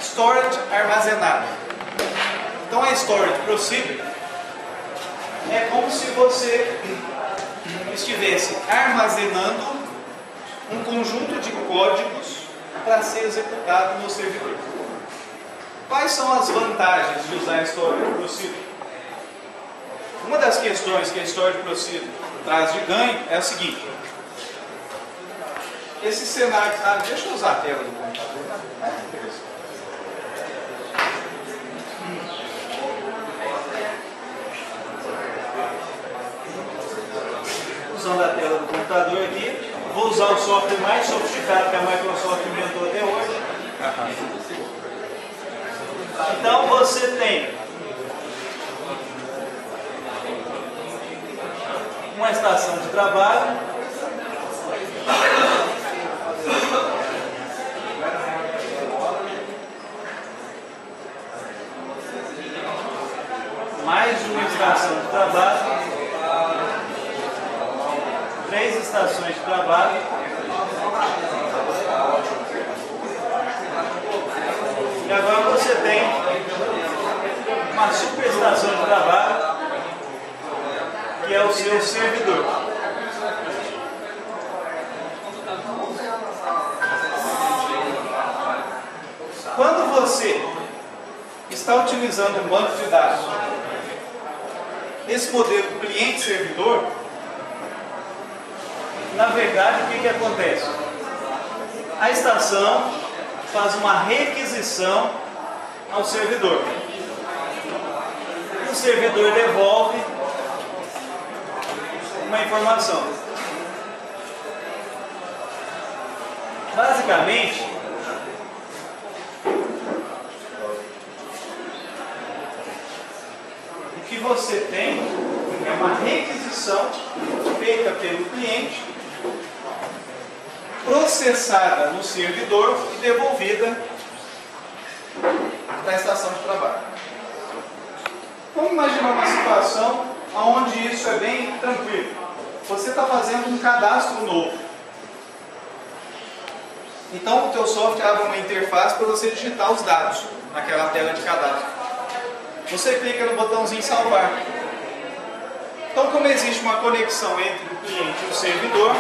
Storage, armazenado. Então a Storage Procedure é como se você estivesse armazenando um conjunto de códigos para ser executado no servidor. Quais são as vantagens de usar a Storage Procedure? Uma das questões que a Storage Procedure traz de ganho é a seguinte: esse cenário... deixa eu usar a tela do computador. Usando a tela do computador aqui, vou usar o software mais sofisticado que a Microsoft inventou até hoje. Então você tem uma estação de trabalho, mais uma estação de trabalho, 3 estações de trabalho, e agora você tem uma superestação de trabalho, que é o seu servidor. Quando você está utilizando um banco de dados, esse modelo cliente-servidor, na verdade, o que acontece? A estação faz uma requisição ao servidor. O servidor devolve uma informação. Basicamente, o que você tem é uma requisição feita pelo cliente, processada no servidor e devolvida para a estação de trabalho. Vamos imaginar uma situação onde isso é bem tranquilo. Você está fazendo um cadastro novo. Então o teu software abre uma interface para você digitar os dados naquela tela de cadastro. Você clica no botãozinho salvar. Então, como existe uma conexão entre o cliente e o servidor,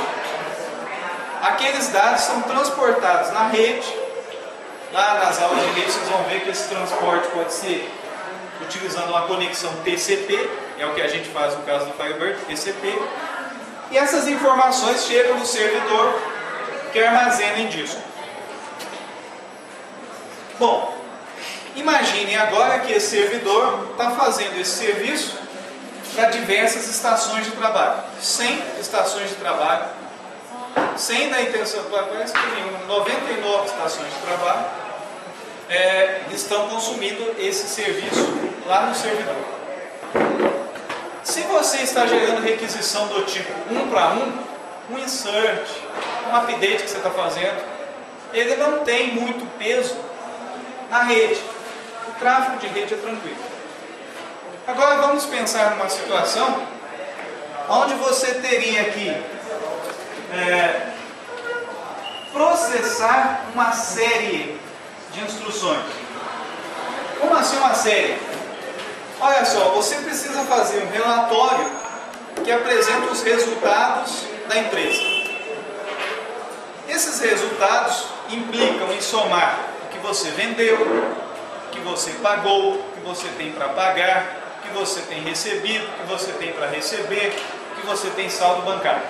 aqueles dados são transportados na rede. Lá nas aulas de rede vocês vão ver que esse transporte pode ser utilizando uma conexão TCP, é o que a gente faz no caso do Firebird, TCP. E essas informações chegam no servidor, que armazena em disco. Bom, imaginem agora que esse servidor está fazendo esse serviço para diversas estações de trabalho. 100 estações de trabalho. 100 da intenção, parece que nenhuma, 99 estações de trabalho estão consumindo esse serviço lá no servidor. Se você está gerando requisição do tipo 1 para 1, um insert, um update que você está fazendo, ele não tem muito peso na rede. O tráfego de rede é tranquilo. Agora vamos pensar numa situação onde você teria que processar uma série de instruções. Como assim uma série? Olha só, você precisa fazer um relatório que apresenta os resultados da empresa. Esses resultados implicam em somar o que você vendeu, o que você pagou, o que você tem para pagar, o que você tem recebido, o que você tem para receber, o que você tem saldo bancário.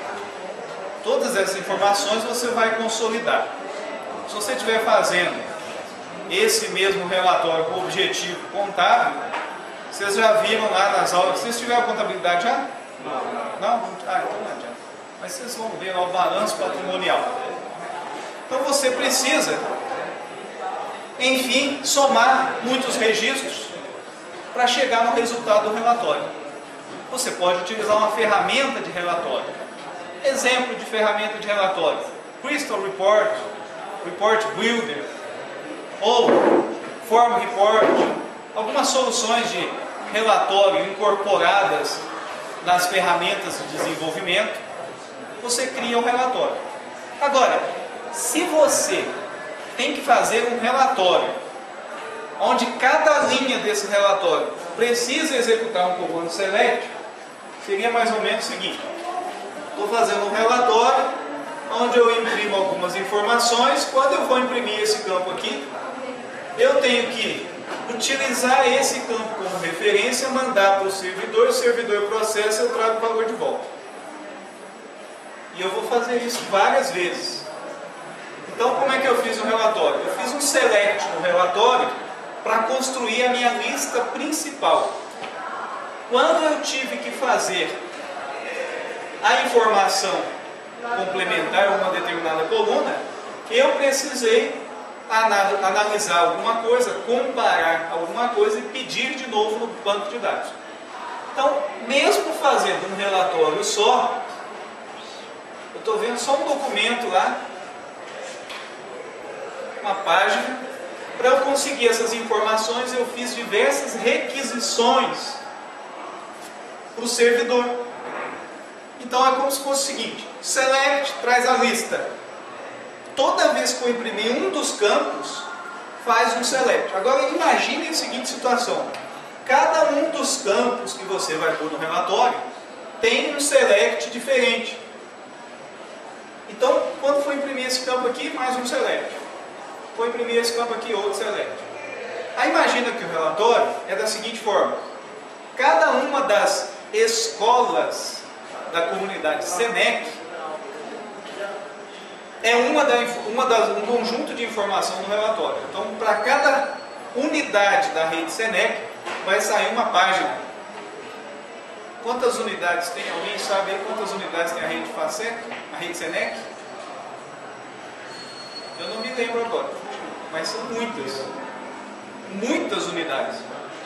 Todas essas informações você vai consolidar. Se você estiver fazendo esse mesmo relatório com objetivo contábil, vocês já viram lá nas aulas. Vocês tiveram contabilidade já? Não? Então não adianta. Mas vocês vão ver lá o balanço patrimonial. Então você precisa, enfim, somar muitos registros para chegar no resultado do relatório. Você pode utilizar uma ferramenta de relatório. Exemplo de ferramenta de relatório: Crystal Report, Report Builder ou Form Report. Algumas soluções de relatório incorporadas nas ferramentas de desenvolvimento. Você cria um relatório. Agora, se você tem que fazer um relatório onde cada linha desse relatório precisa executar um comando select, seria mais ou menos o seguinte: estou fazendo um relatório onde eu imprimo algumas informações. Quando eu vou imprimir esse campo aqui, eu tenho que utilizar esse campo como referência, mandar para o servidor processa e eu trago o valor de volta. E eu vou fazer isso várias vezes. Então, como é que eu fiz o relatório? Eu fiz um select no relatório para construir a minha lista principal. Quando eu tive que fazer a informação complementar a uma determinada coluna, eu precisei analisar alguma coisa, comparar alguma coisa e pedir de novo no banco de dados. Então, mesmo fazendo um relatório só, eu estou vendo só um documento lá, uma página. Para eu conseguir essas informações, eu fiz diversas requisições para o servidor. Então é como se fosse o seguinte: select traz a lista. Toda vez que eu imprimir um dos campos, faz um select. Agora imagine a seguinte situação: cada um dos campos que você vai pôr no relatório tem um select diferente. Então, quando for imprimir esse campo aqui, mais um select. Vou imprimir esse campo aqui, outro select. Aí imagina que o relatório é da seguinte forma: cada uma das escolas da comunidade SENEC é um conjunto de informação no relatório. Então, para cada unidade da rede SENEC, vai sair uma página. Quantas unidades tem? Alguém sabe aí quantas unidades tem a rede FACEC, a rede SENEC? Eu não me lembro agora, mas são muitas. Muitas unidades.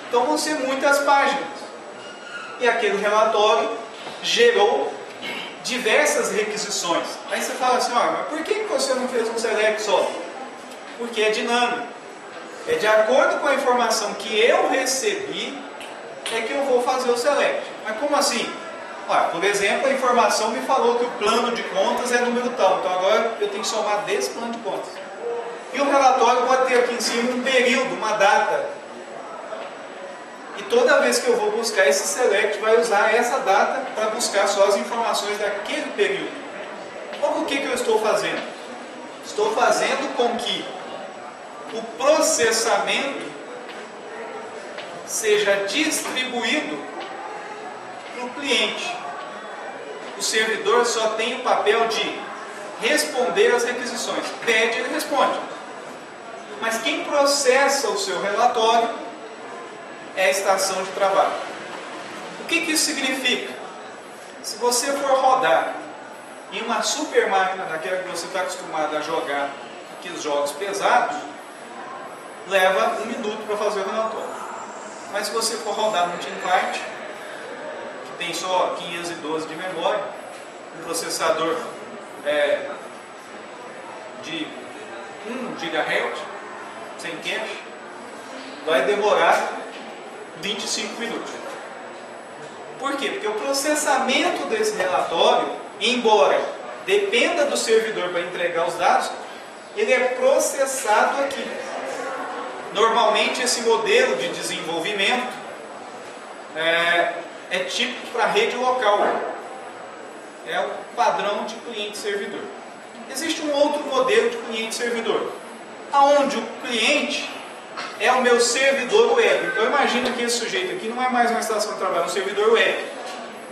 Então vão ser muitas páginas. E aquele relatório gerou diversas requisições. Aí você fala assim: ó, mas por que você não fez um select só? Porque é dinâmico. É de acordo com a informação que eu recebi, é que eu vou fazer o select. Mas como assim? Olha, por exemplo, a informação me falou que o plano de contas é número tal. Então agora eu tenho que somar desse plano de contas. E o relatório pode ter aqui em cima um período, uma data. E toda vez que eu vou buscar esse select, vai usar essa data para buscar só as informações daquele período. Então, o que eu estou fazendo? Estou fazendo com que o processamento seja distribuído para o cliente. O servidor só tem o papel de responder às requisições. Pede, ele responde. Mas quem processa o seu relatório é a estação de trabalho. O que isso significa? Se você for rodar em uma super máquina daquela que você está acostumado a jogar, aqueles jogos pesados, leva 1 minuto para fazer o relatório. Mas se você for rodar no ThinkPad, que tem só 512 de memória, um processador de 1 GHz, sem cache, vai demorar 25 minutos. Por quê? Porque o processamento desse relatório, embora dependa do servidor para entregar os dados, ele é processado aqui. Normalmente esse modelo de desenvolvimento é típico para rede local. É o padrão de cliente-servidor. Existe um outro modelo de cliente-servidor, onde o cliente é o meu servidor web. Então imagina que esse sujeito aqui não é mais uma estação de trabalho, é um servidor web,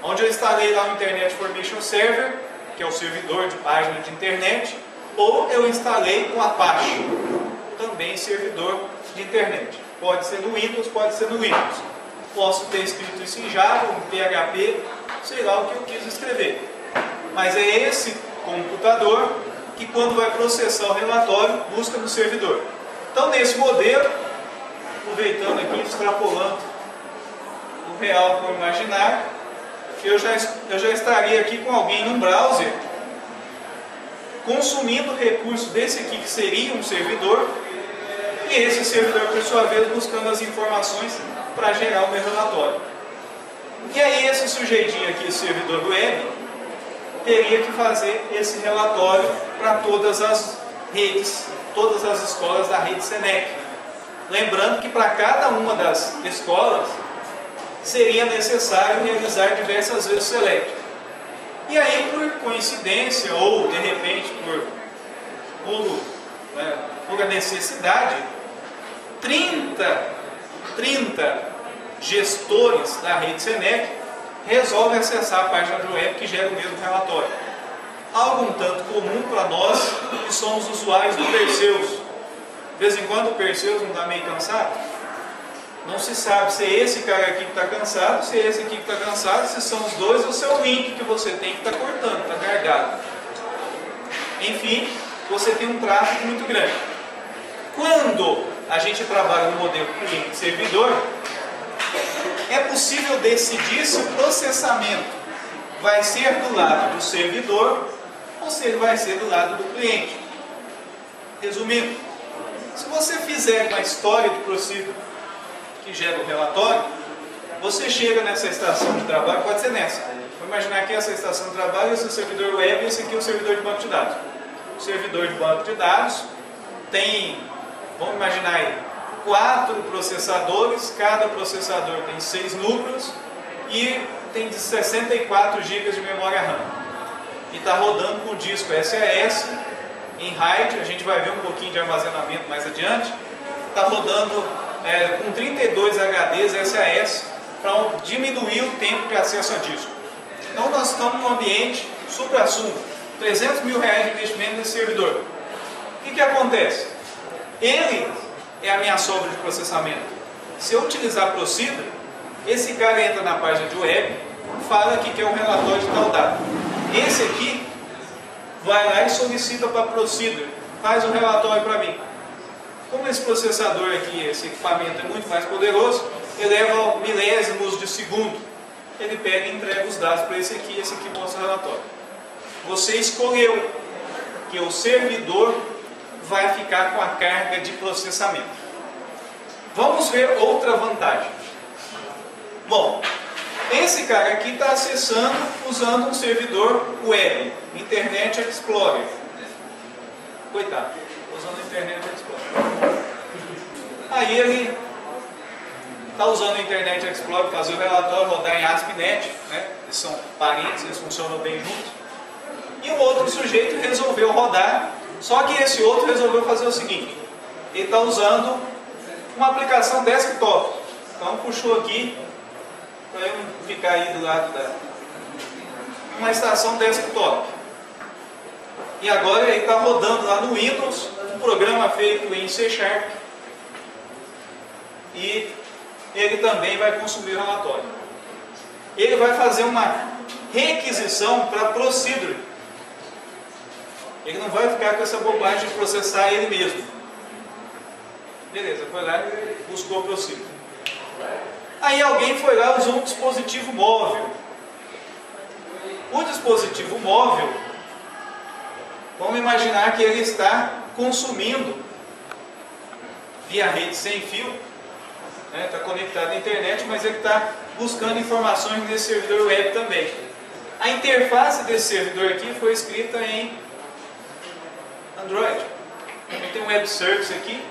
onde eu instalei lá o Internet Information Server, que é o servidor de página de internet, ou eu instalei o Apache, também servidor de internet. Pode ser no Windows, pode ser no Linux. Posso ter escrito isso em Java, em PHP, sei lá o que eu quis escrever. Mas é esse computador que, quando vai processar o relatório, busca no servidor. Então, nesse modelo, aproveitando aqui, extrapolando o real para o imaginário, eu já estaria aqui com alguém num browser consumindo o recurso desse aqui, que seria um servidor, e esse servidor, por sua vez, buscando as informações para gerar o meu relatório. E aí esse sujeitinho aqui, esse servidor web, teria que fazer esse relatório para todas as redes, todas as escolas da rede SENEC. Lembrando que para cada uma das escolas seria necessário realizar diversas vezes o select. E aí, por coincidência ou de repente por a necessidade, 30 gestores da rede Senec resolvem acessar a página do web que gera o mesmo relatório. Algo um tanto comum para nós que somos usuários do Perseus. De vez em quando o Perseus não está meio cansado. Não se sabe se é esse cara aqui que está cansado, se é esse aqui que está cansado, se são os dois ou se é o link que você tem que está cortando, está gargado. Enfim, você tem um tráfego muito grande. Quando a gente trabalha no modelo cliente-servidor, é possível decidir se o processamento vai ser do lado do servidor ou se ele vai ser do lado do cliente. Resumindo, se você fizer uma história de procedure que gera um relatório, você chega nessa estação de trabalho, pode ser nessa. Vou imaginar que essa estação de trabalho, esse é o servidor web e esse aqui é o servidor de banco de dados. O servidor de banco de dados tem, vamos imaginar aí, 4 processadores, cada processador tem 6 núcleos e tem 64 GB de memória RAM. E está rodando com o disco SAS em RAID, a gente vai ver um pouquinho de armazenamento mais adiante. Está rodando com 32 HDs SAS para diminuir o tempo de acesso a disco. Então nós estamos num ambiente supra-sumo, 300 mil reais de investimento nesse servidor. O que acontece? Ele é a minha sobra de processamento. Se eu utilizar Procedure, esse cara entra na página de web, fala que quer um relatório de tal dado. Esse aqui vai lá e solicita para Procedure, faz um relatório para mim. Como esse processador aqui, esse equipamento é muito mais poderoso, ele leva milésimos de segundo. Ele pega e entrega os dados para esse aqui mostra o relatório. Você escolheu que o servidor vai ficar com a carga de processamento. Vamos ver outra vantagem. Bom, esse cara aqui está acessando usando um servidor web, Internet Explorer. Coitado, usando o Internet Explorer. Aí ele está usando o Internet Explorer para fazer o relatório rodar em ASP.NET, né? Eles são parentes, eles funcionam bem juntos. E o outro sujeito resolveu rodar, só que esse outro resolveu fazer o seguinte: ele está usando uma aplicação desktop. Então puxou aqui, para eu não ficar aí do lado da uma estação desktop. E agora ele está rodando lá no Windows, um programa feito em C#. E ele também vai consumir o relatório. Ele vai fazer uma requisição para Procedure. Ele não vai ficar com essa bobagem de processar ele mesmo. Beleza, foi lá e buscou o Procedure. Aí alguém foi lá e usou um dispositivo móvel. O dispositivo móvel, vamos imaginar que ele está consumindo via rede sem fio, está conectado à internet, mas ele está buscando informações nesse servidor web também. A interface desse servidor aqui foi escrita em Android. Tem um web service aqui,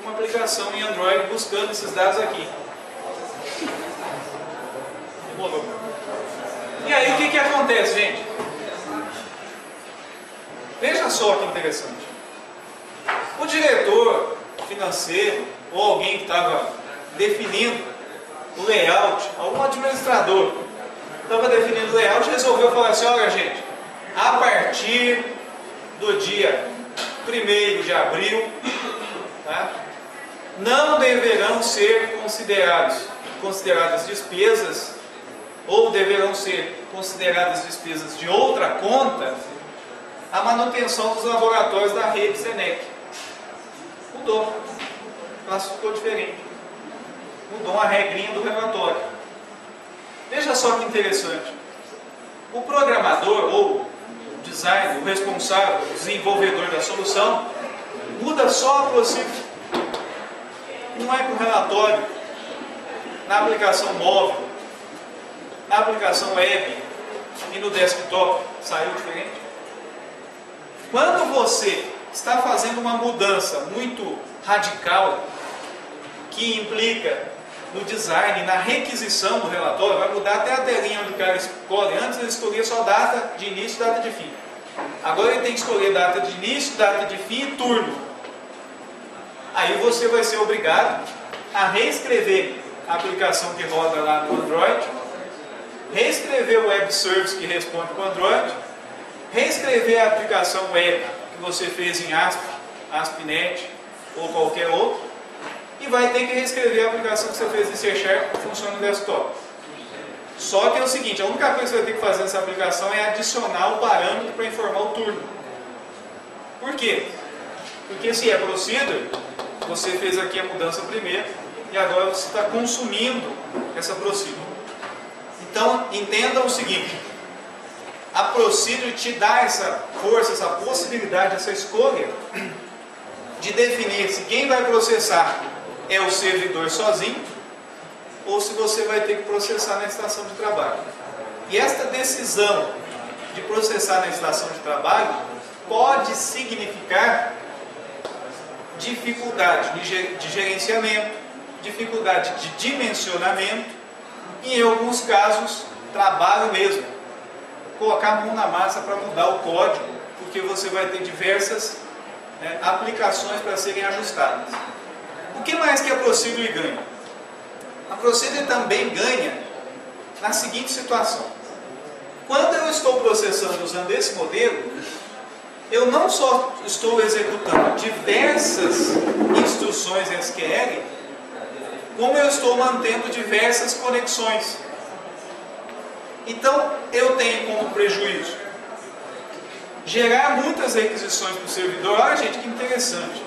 uma aplicação em Android buscando esses dados aqui. E aí o que acontece, gente? Veja só que interessante. O diretor financeiro ou alguém que estava definindo o layout, algum administrador estava definindo o layout, resolveu falar assim: olha gente, a partir do dia 1º de abril, tá, não deverão ser consideradas despesas, ou deverão ser consideradas despesas de outra conta, a manutenção dos laboratórios da rede Senec. Mudou, classificou diferente, mudou uma regrinha do relatório. Veja só que interessante. O programador ou o designer, o responsável, o desenvolvedor da solução, muda só a Procedure. Não é para o relatório, na aplicação móvel, na aplicação web e no desktop saiu diferente. Quando você está fazendo uma mudança muito radical que implica no design, na requisição do relatório, vai mudar até a telinha onde o cara escolhe. Antes ele escolhia só data de início e data de fim. Agora ele tem que escolher data de início, data de fim e turno. Aí você vai ser obrigado a reescrever a aplicação que roda lá no Android, reescrever o web service que responde para o Android, reescrever a aplicação web que você fez em ASP, ASP.NET ou qualquer outro, e vai ter que reescrever a aplicação que você fez em C# que funciona no desktop. Só que é o seguinte, a única coisa que você vai ter que fazer nessa aplicação é adicionar o parâmetro para informar o turno. Por quê? Porque se é procedure, você fez aqui a mudança primeiro e agora você está consumindo essa procedure. Então, entenda o seguinte, a procedure te dá essa força, essa possibilidade, essa escolha de definir se quem vai processar é o servidor sozinho ou se você vai ter que processar na estação de trabalho. E esta decisão de processar na estação de trabalho pode significar dificuldade de gerenciamento, dificuldade de dimensionamento e, em alguns casos, trabalho mesmo. Colocar a mão na massa para mudar o código, porque você vai ter diversas aplicações para serem ajustadas. O que mais que a procedure ganha? A procedure também ganha na seguinte situação. Quando eu estou processando usando esse modelo, eu não só estou executando diversas instruções SQL, como eu estou mantendo diversas conexões. Então, eu tenho como prejuízo gerar muitas requisições para o servidor. Olha, gente, que interessante.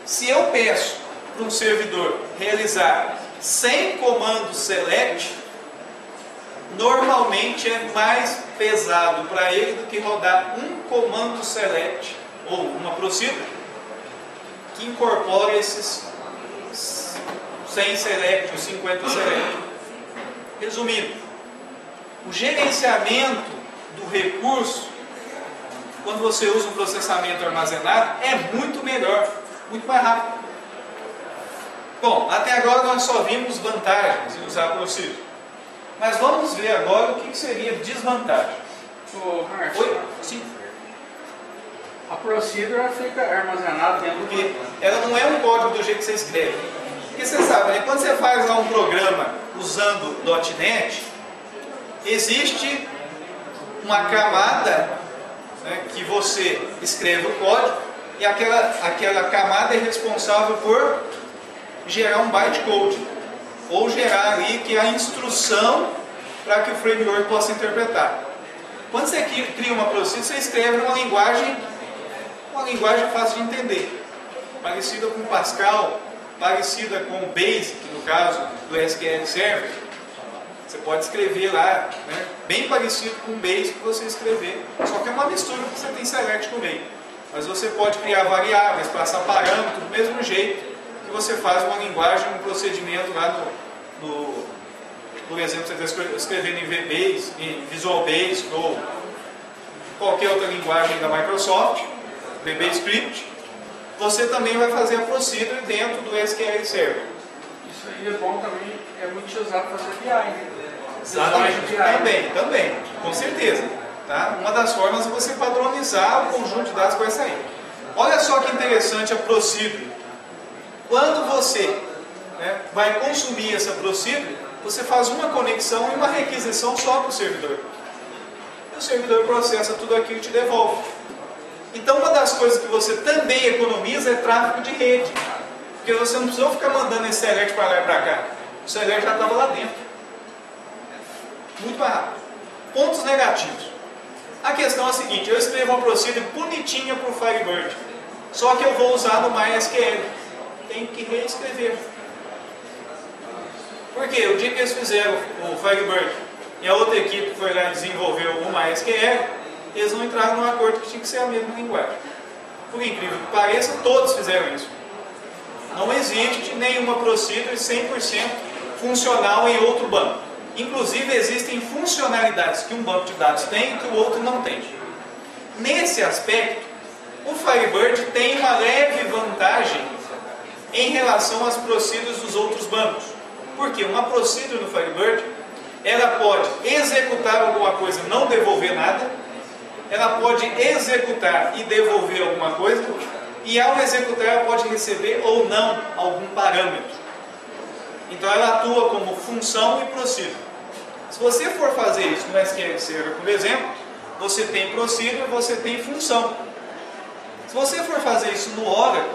Se eu peço para um servidor realizar 100 comandos select, normalmente é mais pesado para ele do que rodar um comando select ou uma procedure que incorpore esses 100 select ou 50 select. Resumindo, o gerenciamento do recurso, quando você usa um processamento armazenado, é muito melhor, muito mais rápido. Bom, até agora nós só vimos vantagens em usar procedure. Mas vamos ver agora o que seria desvantagem. Oi? Sim. A procedure fica armazenada dentro do... Porque ela não é um código do jeito que você escreve. Porque você sabe, né? Quando você faz lá um programa usando .NET, existe uma camada, né, que você escreve o código e aquela camada é responsável por gerar um bytecode ou gerar ali que é a instrução para que o framework possa interpretar. Quando você cria uma procedure, você escreve numa linguagem fácil de entender, parecida com Pascal, parecida com o Basic, no caso do SQL Server. Você pode escrever lá, né, bem parecido com o Basic que você escrever, só que é uma mistura que você tem select no meio. Mas você pode criar variáveis, passar parâmetros do mesmo jeito que você faz uma linguagem, um procedimento lá por exemplo, você está escrevendo em VBase, em Visual Basic ou qualquer outra linguagem da Microsoft, VB Script, você também vai fazer a procedure dentro do SQL Server. Isso aí é bom também, é muito usado para fazer BI, né? Exatamente, também, com certeza. Tá? Uma das formas é você padronizar o conjunto de dados que vai sair. Olha só que interessante a procedure. Quando você vai consumir essa procedure, você faz uma conexão e uma requisição só para o servidor. E o servidor processa tudo aquilo e te devolve. Então, uma das coisas que você também economiza é tráfego de rede. Porque você não precisou ficar mandando esse select para lá e para cá. O select já estava lá dentro. Muito mais rápido. Pontos negativos. A questão é a seguinte, eu escrevo uma procedure bonitinha para o Firebird. Só que eu vou usar no MySQL. Tenho que reescrever. Por quê? O dia que eles fizeram o Firebird e a outra equipe foi lá e desenvolveu o MySQL, eles não entraram num acordo que tinha que ser a mesma linguagem. Por incrível que pareça, todos fizeram isso. Não existe nenhuma procedure 100% funcional em outro banco. Inclusive, existem funcionalidades que um banco de dados tem e que o outro não tem. Nesse aspecto, o Firebird tem uma leve vantagem em relação às procedures dos outros bancos. Porque uma procedure no Firebird, ela pode executar alguma coisa e não devolver nada, ela pode executar e devolver alguma coisa, e ao executar ela pode receber ou não algum parâmetro. Então ela atua como função e procedure. Se você for fazer isso no SQL Server, por exemplo, você tem procedure e você tem função. Se você for fazer isso no Oracle,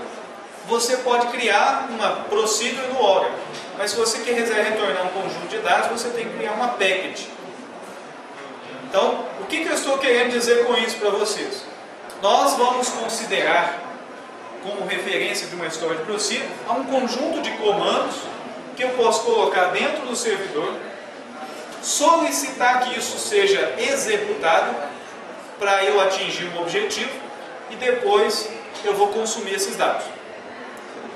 você pode criar uma procedure no Oracle. Mas se você quiser retornar um conjunto de dados, você tem que criar uma package. Então, o que eu estou querendo dizer com isso para vocês? Nós vamos considerar como referência de uma storage procedure a um conjunto de comandos que eu posso colocar dentro do servidor, solicitar que isso seja executado para eu atingir um objetivo e depois eu vou consumir esses dados.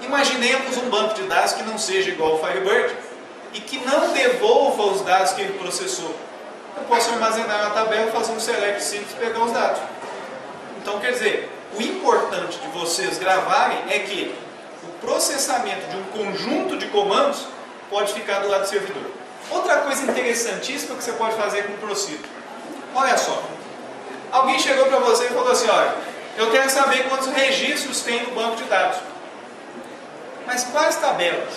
Imaginemos um banco de dados que não seja igual ao Firebird e que não devolva os dados que ele processou. Eu posso armazenar na tabela, fazer um select simples e pegar os dados. Então, quer dizer, o importante de vocês gravarem é que o processamento de um conjunto de comandos pode ficar do lado do servidor. Outra coisa interessantíssima que você pode fazer com o procedure. Olha só, alguém chegou para você e falou assim, olha, eu quero saber quantos registros tem no banco de dados. Mas quais tabelas?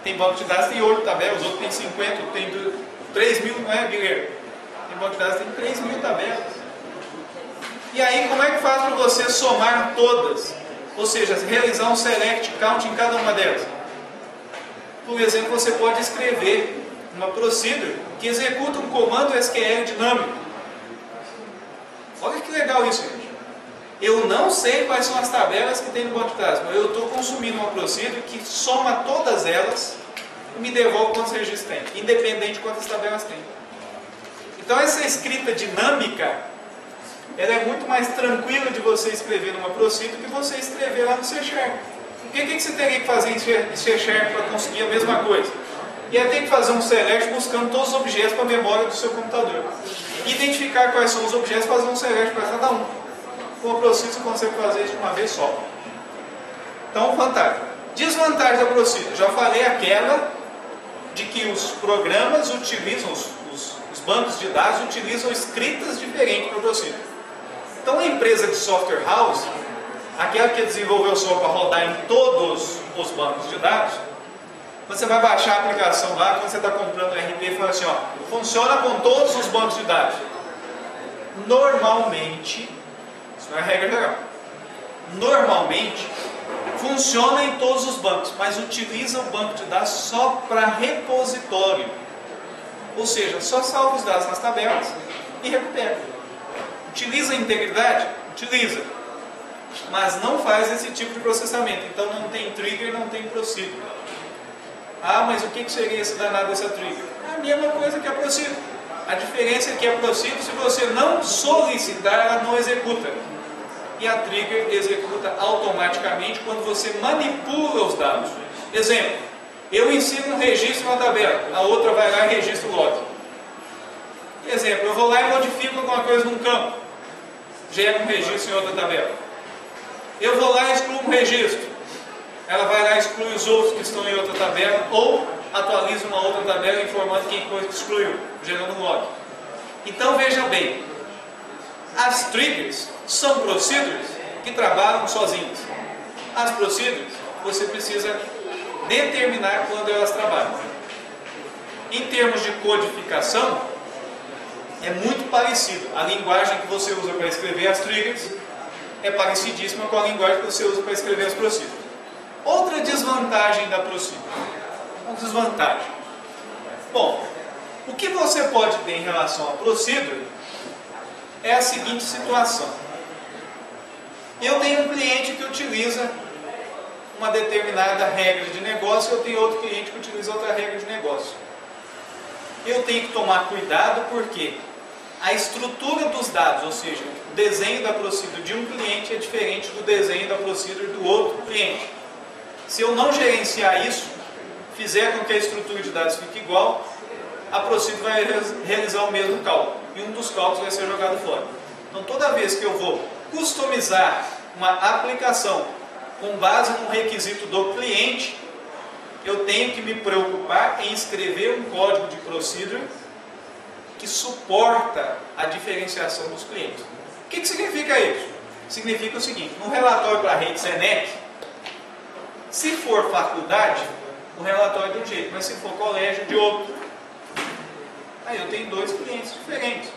Tem banco de dados que tem 8 tabelas, outro tem 50, outro tem 3 mil, não é, Guilherme? Tem banco de dados que tem 3 mil tabelas. E aí, como é que faz para você somar todas? Ou seja, realizar um select count em cada uma delas? Por exemplo, você pode escrever uma procedure que executa um comando SQL dinâmico. Olha que legal isso, gente. Eu não sei quais são as tabelas que tem no banco de dados, mas eu estou consumindo uma procedure que soma todas elas e me devolve quantos registros tem, independente de quantas tabelas tem. Então essa escrita dinâmica, ela é muito mais tranquila de você escrever numa procedure que você escrever lá no C#. O que você teria que fazer em C# para conseguir a mesma coisa? Ia ter que fazer um select buscando todos os objetos para a memória do seu computador. Identificar quais são os objetos e fazer um select para cada um. Com a procedure você consegue fazer isso de uma vez só. Então, vantagem. Desvantagem da procedure. Já falei aquela de que os programas utilizam, os bancos de dados utilizam escritas diferentes para a procedure. Então, a empresa de software house, aquela que desenvolveu o software para rodar em todos os bancos de dados, você vai baixar a aplicação lá, quando você está comprando o RP, e fala assim, ó, funciona com todos os bancos de dados. Normalmente, isso não é regra geral, normalmente funciona em todos os bancos, mas utiliza o banco de dados só para repositório. Ou seja, só salva os dados nas tabelas e recupera. Utiliza a integridade? Utiliza. Mas não faz esse tipo de processamento. Então não tem trigger, não tem procedure. Ah, mas o que seria esse danado dessa trigger? É a mesma coisa que a procedure. A diferença é que a procedure, se você não solicitar, ela não executa. E a trigger executa automaticamente quando você manipula os dados. Exemplo, eu insiro um registro na tabela, a outra vai lá e registra o log. Exemplo, eu vou lá e modifico alguma coisa num campo, gera um registro em outra tabela. Eu vou lá e excluo um registro, ela vai lá e exclui os outros que estão em outra tabela, ou atualiza uma outra tabela informando quem foi que excluiu, gerando um log. Então veja bem, as triggers são procedures que trabalham sozinhas. As procedures você precisa determinar quando elas trabalham. Em termos de codificação, é muito parecido. A linguagem que você usa para escrever as triggers é parecidíssima com a linguagem que você usa para escrever as procedures. Outra desvantagem da procedure. Uma desvantagem. Bom, o que você pode ter em relação à procedure é a seguinte situação. Eu tenho um cliente que utiliza uma determinada regra de negócio, eu tenho outro cliente que utiliza outra regra de negócio. Eu tenho que tomar cuidado porque a estrutura dos dados, ou seja, o desenho da procedure de um cliente é diferente do desenho da procedure do outro cliente. Se eu não gerenciar isso, fizer com que a estrutura de dados fique igual, a procedure vai realizar o mesmo cálculo e um dos cálculos vai ser jogado fora. Então toda vez que eu vou customizar uma aplicação com base no requisito do cliente, eu tenho que me preocupar em escrever um código de procedure que suporta a diferenciação dos clientes. O que significa isso? Significa o seguinte: no relatório para a rede Senec, se for faculdade, o relatório é de um jeito, mas se for colégio, de outro. Aí eu tenho dois clientes diferentes.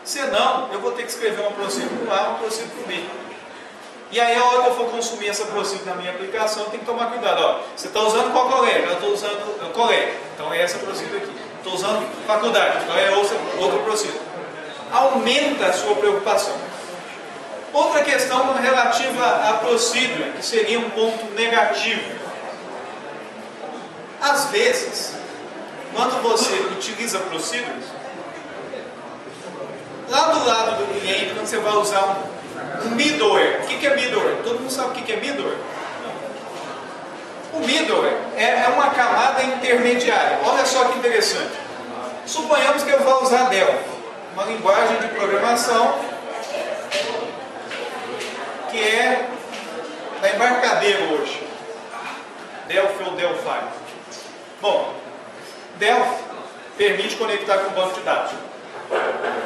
Senão, eu vou ter que escrever uma procedure para A, uma procedure para B. E aí, a hora que eu for consumir essa procedure na minha aplicação, eu tenho que tomar cuidado. Ó, você está usando qual colégio? Eu estou usando colégio. Então é essa procedure aqui. Estou usando faculdade. Então é outra procedure. Aumenta a sua preocupação. Outra questão relativa à procedure, que seria um ponto negativo. Às vezes, quando você utiliza procedures, lá do lado do cliente, quando você vai usar um middleware. O que é middleware? Todo mundo sabe o que é middleware? O middleware é uma camada intermediária. Olha só que interessante. Suponhamos que eu vou usar Delphi, uma linguagem de programação que é da embarcadeira hoje. Delphi ou Delphi. Bom, Delphi permite conectar com o banco de dados.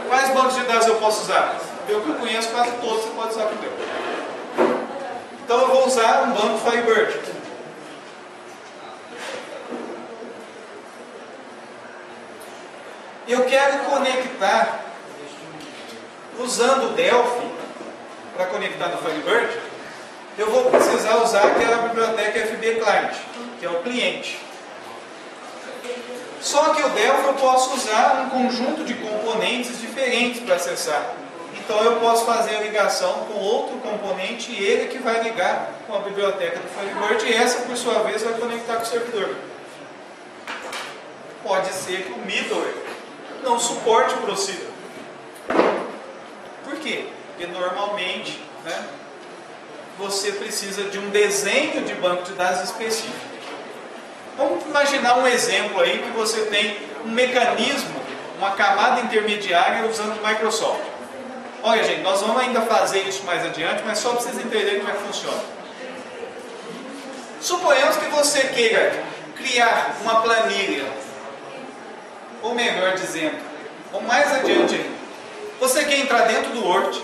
Quais bancos de dados eu posso usar? Eu que eu conheço, quase todos você pode usar com Delphi. Então eu vou usar um banco Firebird. Eu quero conectar, usando o Delphi, para conectar no Firebird, eu vou precisar usar aquela biblioteca FB Client, que é o cliente. Só que o Delphi eu posso usar um conjunto de componentes diferentes para acessar. Então eu posso fazer a ligação com outro componente e ele que vai ligar com a biblioteca do Firebird e essa, por sua vez, vai conectar com o servidor. Pode ser que o middleware não suporte procedure. Por quê? Porque normalmente, né, você precisa de um desenho de banco de dados específico. Vamos imaginar um exemplo aí que você tem um mecanismo, uma camada intermediária usando o Microsoft. Olha, gente, nós vamos ainda fazer isso mais adiante, mas só para vocês entenderem como é que funciona. Suponhamos que você queira criar uma planilha, ou melhor dizendo, ou mais adiante ainda, você quer entrar dentro do Word,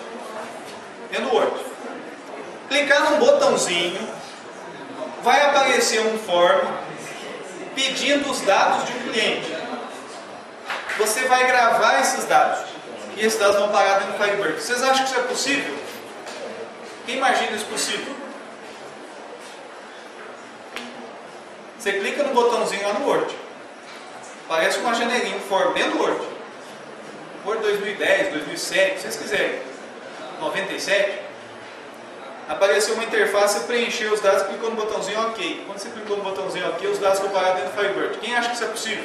clicar num botãozinho, vai aparecer um form pedindo os dados de um cliente. Você vai gravar esses dados e esses dados vão parar dentro do Firebird. Vocês acham que isso é possível? Quem imagina isso possível? Você clica no botãozinho lá no Word, aparece uma janelinha, um form dentro do Word. Word 2010, 2007, se vocês quiserem, 97. Apareceu uma interface, você preencheu os dados, clicou no botãozinho OK. Quando você clicou no botãozinho OK, os dados vão parar dentro do Firebird. Quem acha que isso é possível?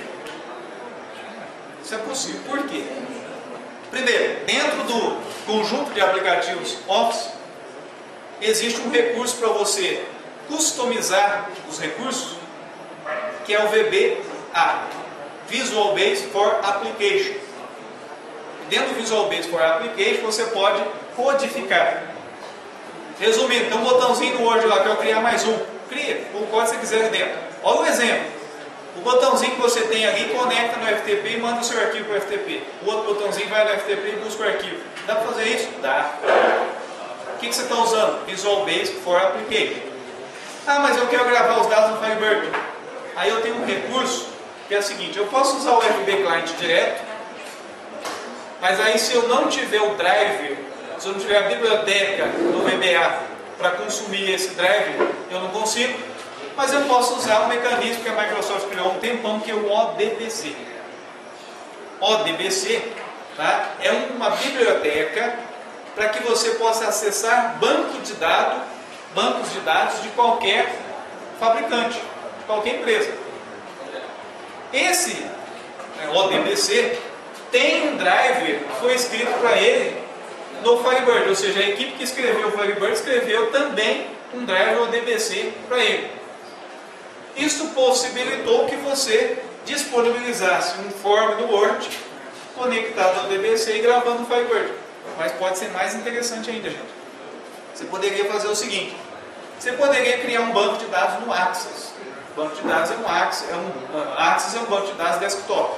Isso é possível. Por quê? Primeiro, dentro do conjunto de aplicativos Office, existe um recurso para você customizar os recursos, que é o VBA, Visual Basic for Application. Dentro do Visual Basic for Application, você pode codificar. Resumindo, tem um botãozinho no Word lá que é o criar mais um. Cria, o código que você quiser ali dentro. Olha o exemplo. O botãozinho que você tem ali conecta no FTP e manda o seu arquivo para o FTP. O outro botãozinho vai no FTP e busca o arquivo. Dá para fazer isso? Dá. O que você está usando? Visual Basic for Application. Ah, mas eu quero gravar os dados no Firebird. Aí eu tenho um recurso que é o seguinte: eu posso usar o FB Client direto, mas aí se eu não tiver o driver, se eu não tiver a biblioteca do VBA para consumir esse driver, eu não consigo. Mas eu posso usar um mecanismo que a Microsoft criou há um tempão, que é o ODBC. ODBC, tá? É uma biblioteca para que você possa acessar bancos de dados de qualquer fabricante, de qualquer empresa. Esse ODBC tem um driver que foi escrito para ele no Firebird, ou seja, a equipe que escreveu o Firebird escreveu também um driver ODBC para ele. Isso possibilitou que você disponibilizasse um form do Word conectado ao ODBC e gravando no Firebird. Mas pode ser mais interessante ainda, gente. Você poderia fazer o seguinte: Você poderia criar um banco de dados no Access. O banco de dados é um Access, Access é um banco de dados desktop.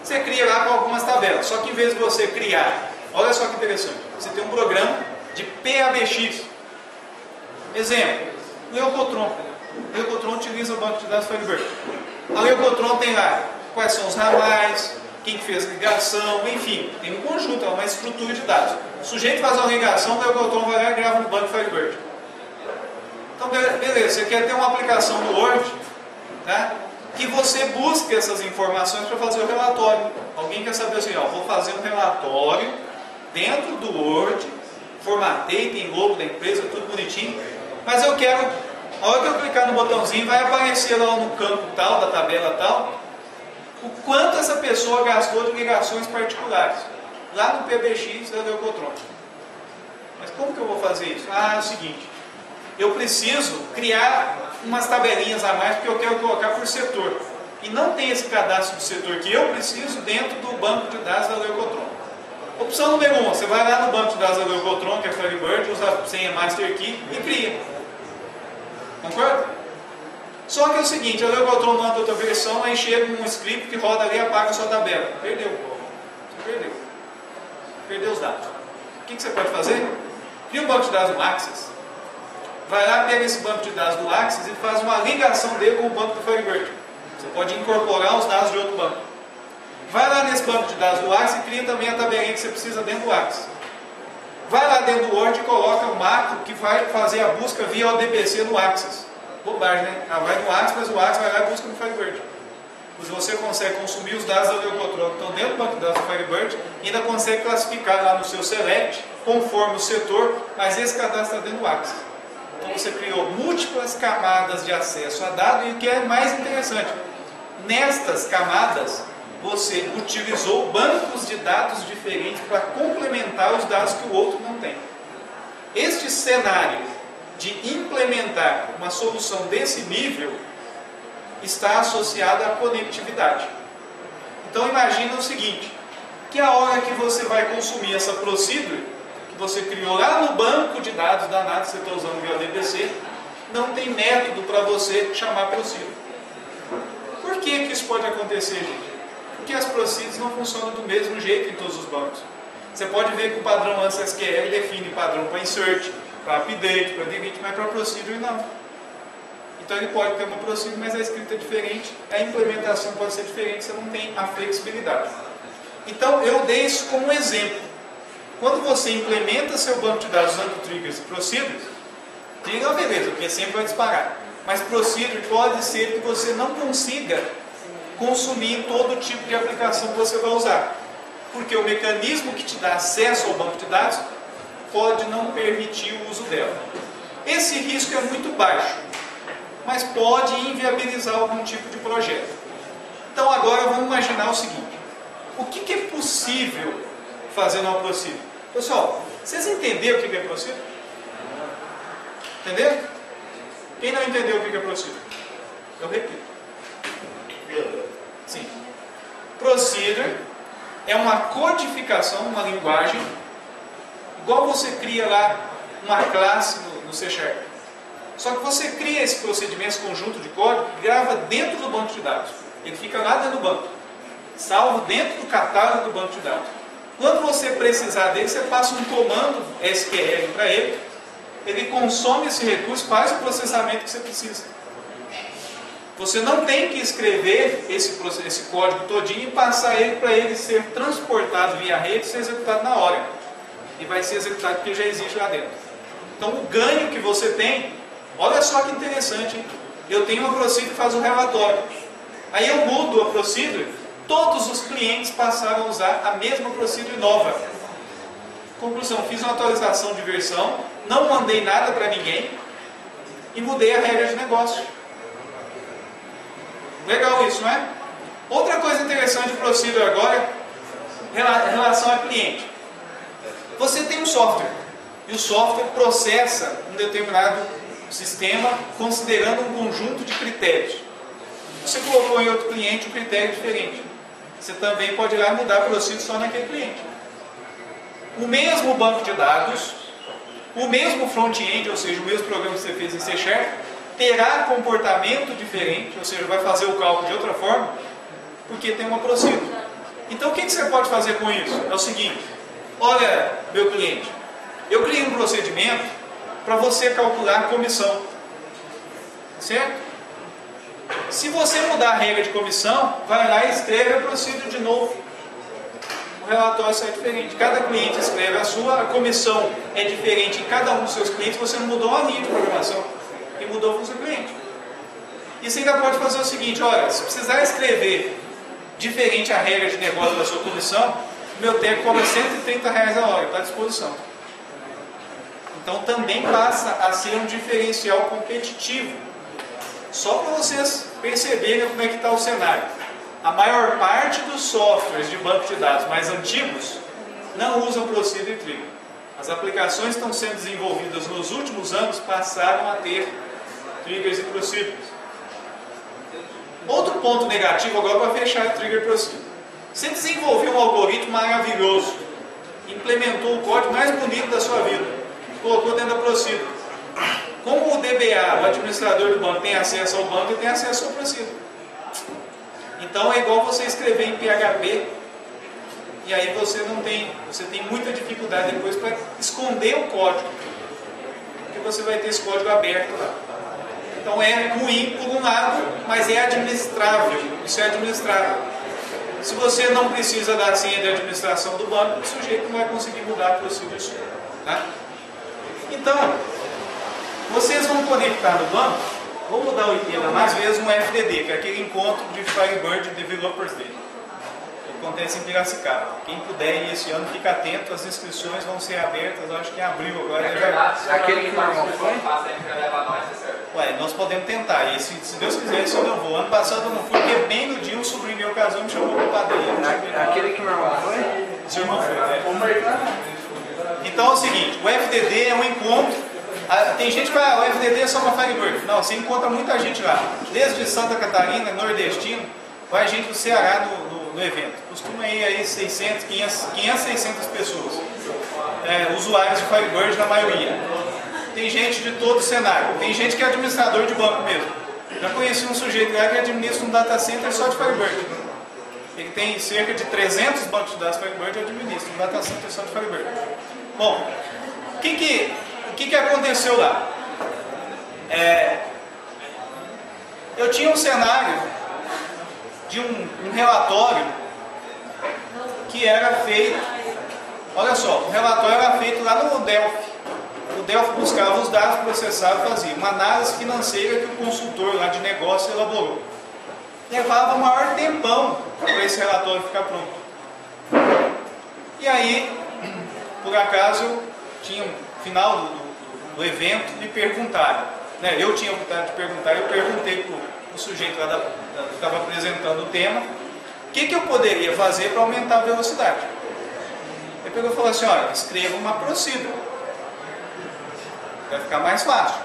Você cria lá com algumas tabelas, só que em vez de você criar, olha só que interessante, você tem um programa de PABX. Exemplo, Leucotron. Leucotron utiliza o banco de dados Firebird. A Leucotron tem lá quais são os ramais, quem fez a ligação, enfim, tem um conjunto, é uma estrutura de dados. O sujeito faz uma ligação, o Leucotron vai lá e grava no banco Firebird. Então, beleza, você quer ter uma aplicação do Word, tá? Que você busque essas informações para fazer o relatório. Alguém quer saber assim, ó, vou fazer um relatório dentro do Word, formatei, tem logo da empresa, tudo bonitinho, mas eu quero, a hora que eu clicar no botãozinho, vai aparecer lá no campo tal, da tabela tal, o quanto essa pessoa gastou de ligações particulares, lá no PBX da Leucotron. Mas como que eu vou fazer isso? Ah, é o seguinte, eu preciso criar umas tabelinhas a mais porque eu quero colocar por setor. E não tem esse cadastro do setor que eu preciso dentro do banco de dados da Leucotron. Opção número 1, você vai lá no banco de dados da Leucotron, que é Firebird, usa a senha Master Key e cria. Concorda? Só que é o seguinte, a Leucotron manda outra versão, aí chega um script que roda ali e apaga a sua tabela. Perdeu. Você perdeu. Perdeu os dados. O que você pode fazer? Cria um banco de dados no Access. Vai lá, pega esse banco de dados do Access e faz uma ligação dele com o banco do Firebird. Você pode incorporar os dados de outro banco. Vai lá nesse banco de dados do Access e cria também a tabelinha que você precisa dentro do Access. Vai lá dentro do Word e coloca o macro que vai fazer a busca via ODBC no Access. Bobagem, né? Vai no Access, mas o Access vai lá e busca no Firebird. Você consegue consumir os dados da Leucotron que estão dentro do banco de dados do Firebird e ainda consegue classificar lá no seu Select conforme o setor, mas esse cadastro está dentro do Access. Então você criou múltiplas camadas de acesso a dados e o que é mais interessante, nestas camadas você utilizou bancos de dados diferentes para complementar os dados que o outro não tem. Este cenário de implementar uma solução desse nível está associado à conectividade. Então imagina o seguinte, que a hora que você vai consumir essa procedure que você criou lá no banco de dados da NAT, você está usando o ODBC, não tem método para você chamar procedure. Por que isso pode acontecer, gente? Porque as procedures não funcionam do mesmo jeito em todos os bancos. Você pode ver que o padrão ANSI SQL define padrão para insert, para update, para delete, mas para procedure não. Então ele pode ter uma procedure, mas a escrita é diferente, a implementação pode ser diferente, você não tem a flexibilidade. Então eu dei isso como exemplo. Quando você implementa seu banco de dados usando triggers e procedures, diga, beleza, porque sempre vai disparar. Mas procedure pode ser que você não consiga consumir todo tipo de aplicação que você vai usar. Porque o mecanismo que te dá acesso ao banco de dados pode não permitir o uso dela. Esse risco é muito baixo, mas pode inviabilizar algum tipo de projeto. Então agora vamos imaginar o seguinte, o que é possível fazer numa procedure? Pessoal, vocês entenderam o que é procedure? Entenderam? Quem não entendeu o que é procedure? Eu repito. Sim. Procedure é uma codificação, uma linguagem, igual você cria lá uma classe no C#. Só que você cria esse procedimento, esse conjunto de código, e grava dentro do banco de dados. Ele fica lá dentro do banco, salvo dentro do catálogo do banco de dados. Quando você precisar dele, você passa um comando SQL para ele, ele consome esse recurso, faz o processamento que você precisa. Você não tem que escrever esse código todinho e passar ele para ele ser transportado via rede e ser executado na hora. E vai ser executado porque já existe lá dentro. Então o ganho que você tem, olha só que interessante, hein? Eu tenho uma procedure que faz um relatório. Aí eu mudo a procedure, todos os clientes passaram a usar a mesma procedure nova. Conclusão, fiz uma atualização de versão, não mandei nada para ninguém e mudei a regra de negócio. Legal isso, não é? Outra coisa interessante de procedure agora, em relação a cliente. Você tem um software, e o software processa um determinado sistema considerando um conjunto de critérios. Você colocou em outro cliente um critério diferente. Você também pode ir lá mudar a procedure só naquele cliente. O mesmo banco de dados, O mesmo front-end, ou seja, o mesmo programa que você fez em C#, terá comportamento diferente, ou seja, vai fazer o cálculo de outra forma, porque tem uma procedura. Então o que você pode fazer com isso? É o seguinte: olha, meu cliente, eu criei um procedimento para você calcular a comissão, certo? Se você mudar a regra de comissão, vai lá e escreve a procedura de novo. O relatório sai diferente. Cada cliente escreve a sua, a comissão é diferente em cada um dos seus clientes, você não mudou uma linha de programação, e mudou para o seu cliente. E você ainda pode fazer o seguinte: olha, se precisar escrever diferente a regra de negócio da sua comissão, o meu técnico cobra R$130 a hora, está à disposição. Então também passa a ser um diferencial competitivo. Só para vocês perceberem como é que está o cenário. A maior parte dos softwares de banco de dados mais antigos não usam Procedure e Trigger. As aplicações que estão sendo desenvolvidas nos últimos anos passaram a ter Triggers e Procedures. Outro ponto negativo agora para fechar o Trigger e Procedure. Você desenvolveu um algoritmo maravilhoso, implementou o código mais bonito da sua vida, colocou dentro da Procedure. Como o DBA, o administrador do banco, tem acesso ao banco, ele tem acesso ao Procedure. Então é igual você escrever em PHP, e aí você tem muita dificuldade depois para esconder o código, porque você vai ter esse código aberto lá. Então é ruim por um lado, mas é administrável. Isso é administrável. Se você não precisa da senha de administração do banco, o sujeito não vai conseguir mudar a procedura sua, tá? Então, vocês vão conectar no banco, vou mudar o IP lá mais vezes no FDD, que é aquele encontro de Firebird Developers Day. Acontece em Piracicaba. Quem puder ir esse ano, fica atento, as inscrições vão ser abertas, acho que em abril agora. É verdade, aquele que não foi? Ué, nós podemos tentar, e se Deus quiser, esse ano eu vou. Ano passado eu não fui, porque bem no dia um sobrinho meu casou, me chamou para o padeiro. Aquele que meu irmão foi? Seu irmão foi, né? Então é o seguinte, o FDD é um encontro. Tem gente que fala, o FDD é só uma Firebird. Não, você encontra muita gente lá. Desde Santa Catarina, nordestino, vai gente do Ceará no evento. Costuma ir aí 600, 500, 600 pessoas. Usuários de Firebird na maioria. Tem gente de todo o cenário. Tem gente que é administrador de banco mesmo. Já conheci um sujeito lá que administra um data center só de Firebird. Ele tem cerca de 300 bancos de dados Firebird e administra um data center só de Firebird. Bom, o que aconteceu lá? Eu tinha um cenário de um relatório que era feito, olha só, o relatório era feito lá no Delphi. O Delphi buscava os dados, processava e fazia uma análise financeira que o consultor lá de negócio elaborou. Levava o maior tempão para esse relatório ficar pronto. E aí, por acaso, tinha um final do evento, me perguntaram, né? Eu tinha vontade de perguntar, eu perguntei para o sujeito lá que estava apresentando o tema, o que eu poderia fazer para aumentar a velocidade. Ele pegou e falou assim: olha, escreva uma procedure, vai ficar mais fácil.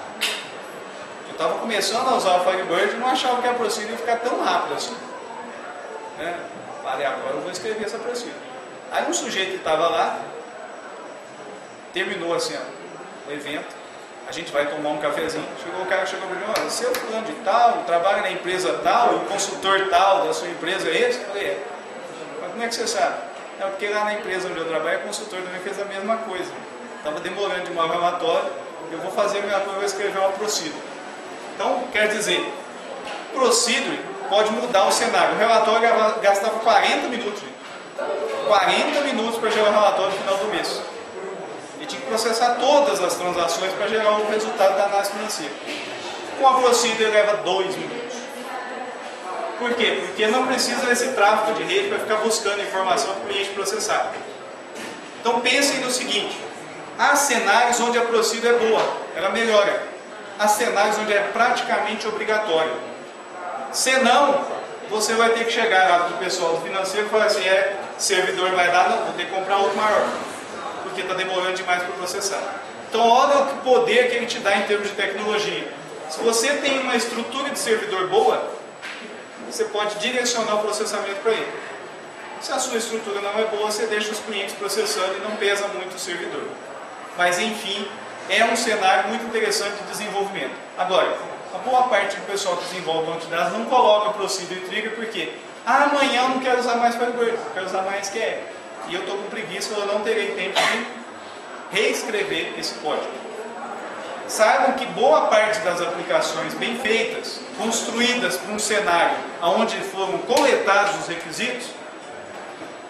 Eu estava começando a usar o Firebird e não achava que a procedure ia ficar tão rápida assim, né? Falei, agora eu vou escrever essa procedure. Aí um sujeito que estava lá, terminou assim, ó, o evento, a gente vai tomar um cafezinho, o cara chegou para mim: olha, você é o fulano de tal, trabalha na empresa tal, o consultor tal da sua empresa é esse? Eu falei, mas como é que você sabe? É porque lá na empresa onde eu trabalho, o consultor também fez a mesma coisa. Estava demorando de um relatório, eu vou fazer a minha coisa, vou escrever uma procedure. Então, quer dizer, procedure pode mudar o cenário. O relatório gastava 40 minutos, gente. 40 minutos para gerar o relatório no final do mês. E tinha que processar todas as transações para gerar o resultado da análise financeira. Com a procedure leva 2 minutos. Por quê? Porque não precisa desse tráfego de rede para ficar buscando informação para o cliente processar. Então pensem no seguinte: há cenários onde a procedure é boa, ela melhora. Há cenários onde é praticamente obrigatório. Senão, você vai ter que chegar lá para o pessoal do financeiro e falar assim: servidor vai dar, não, vou ter que comprar outro maior, porque está demorando demais para processar. Então olha o poder que ele te dá em termos de tecnologia. Se você tem uma estrutura de servidor boa, você pode direcionar o processamento para ele. Se a sua estrutura não é boa, você deixa os clientes processando e não pesa muito o servidor. Mas enfim, é um cenário muito interessante de desenvolvimento. Agora, a boa parte do pessoal que desenvolve banco de dados não coloca Procedure e Trigger porque amanhã eu não quero usar mais Firebird, eu quero usar mais SQL. E eu estou com preguiça, eu não terei tempo de reescrever esse código. Saibam que boa parte das aplicações bem feitas, construídas para um cenário onde foram coletados os requisitos,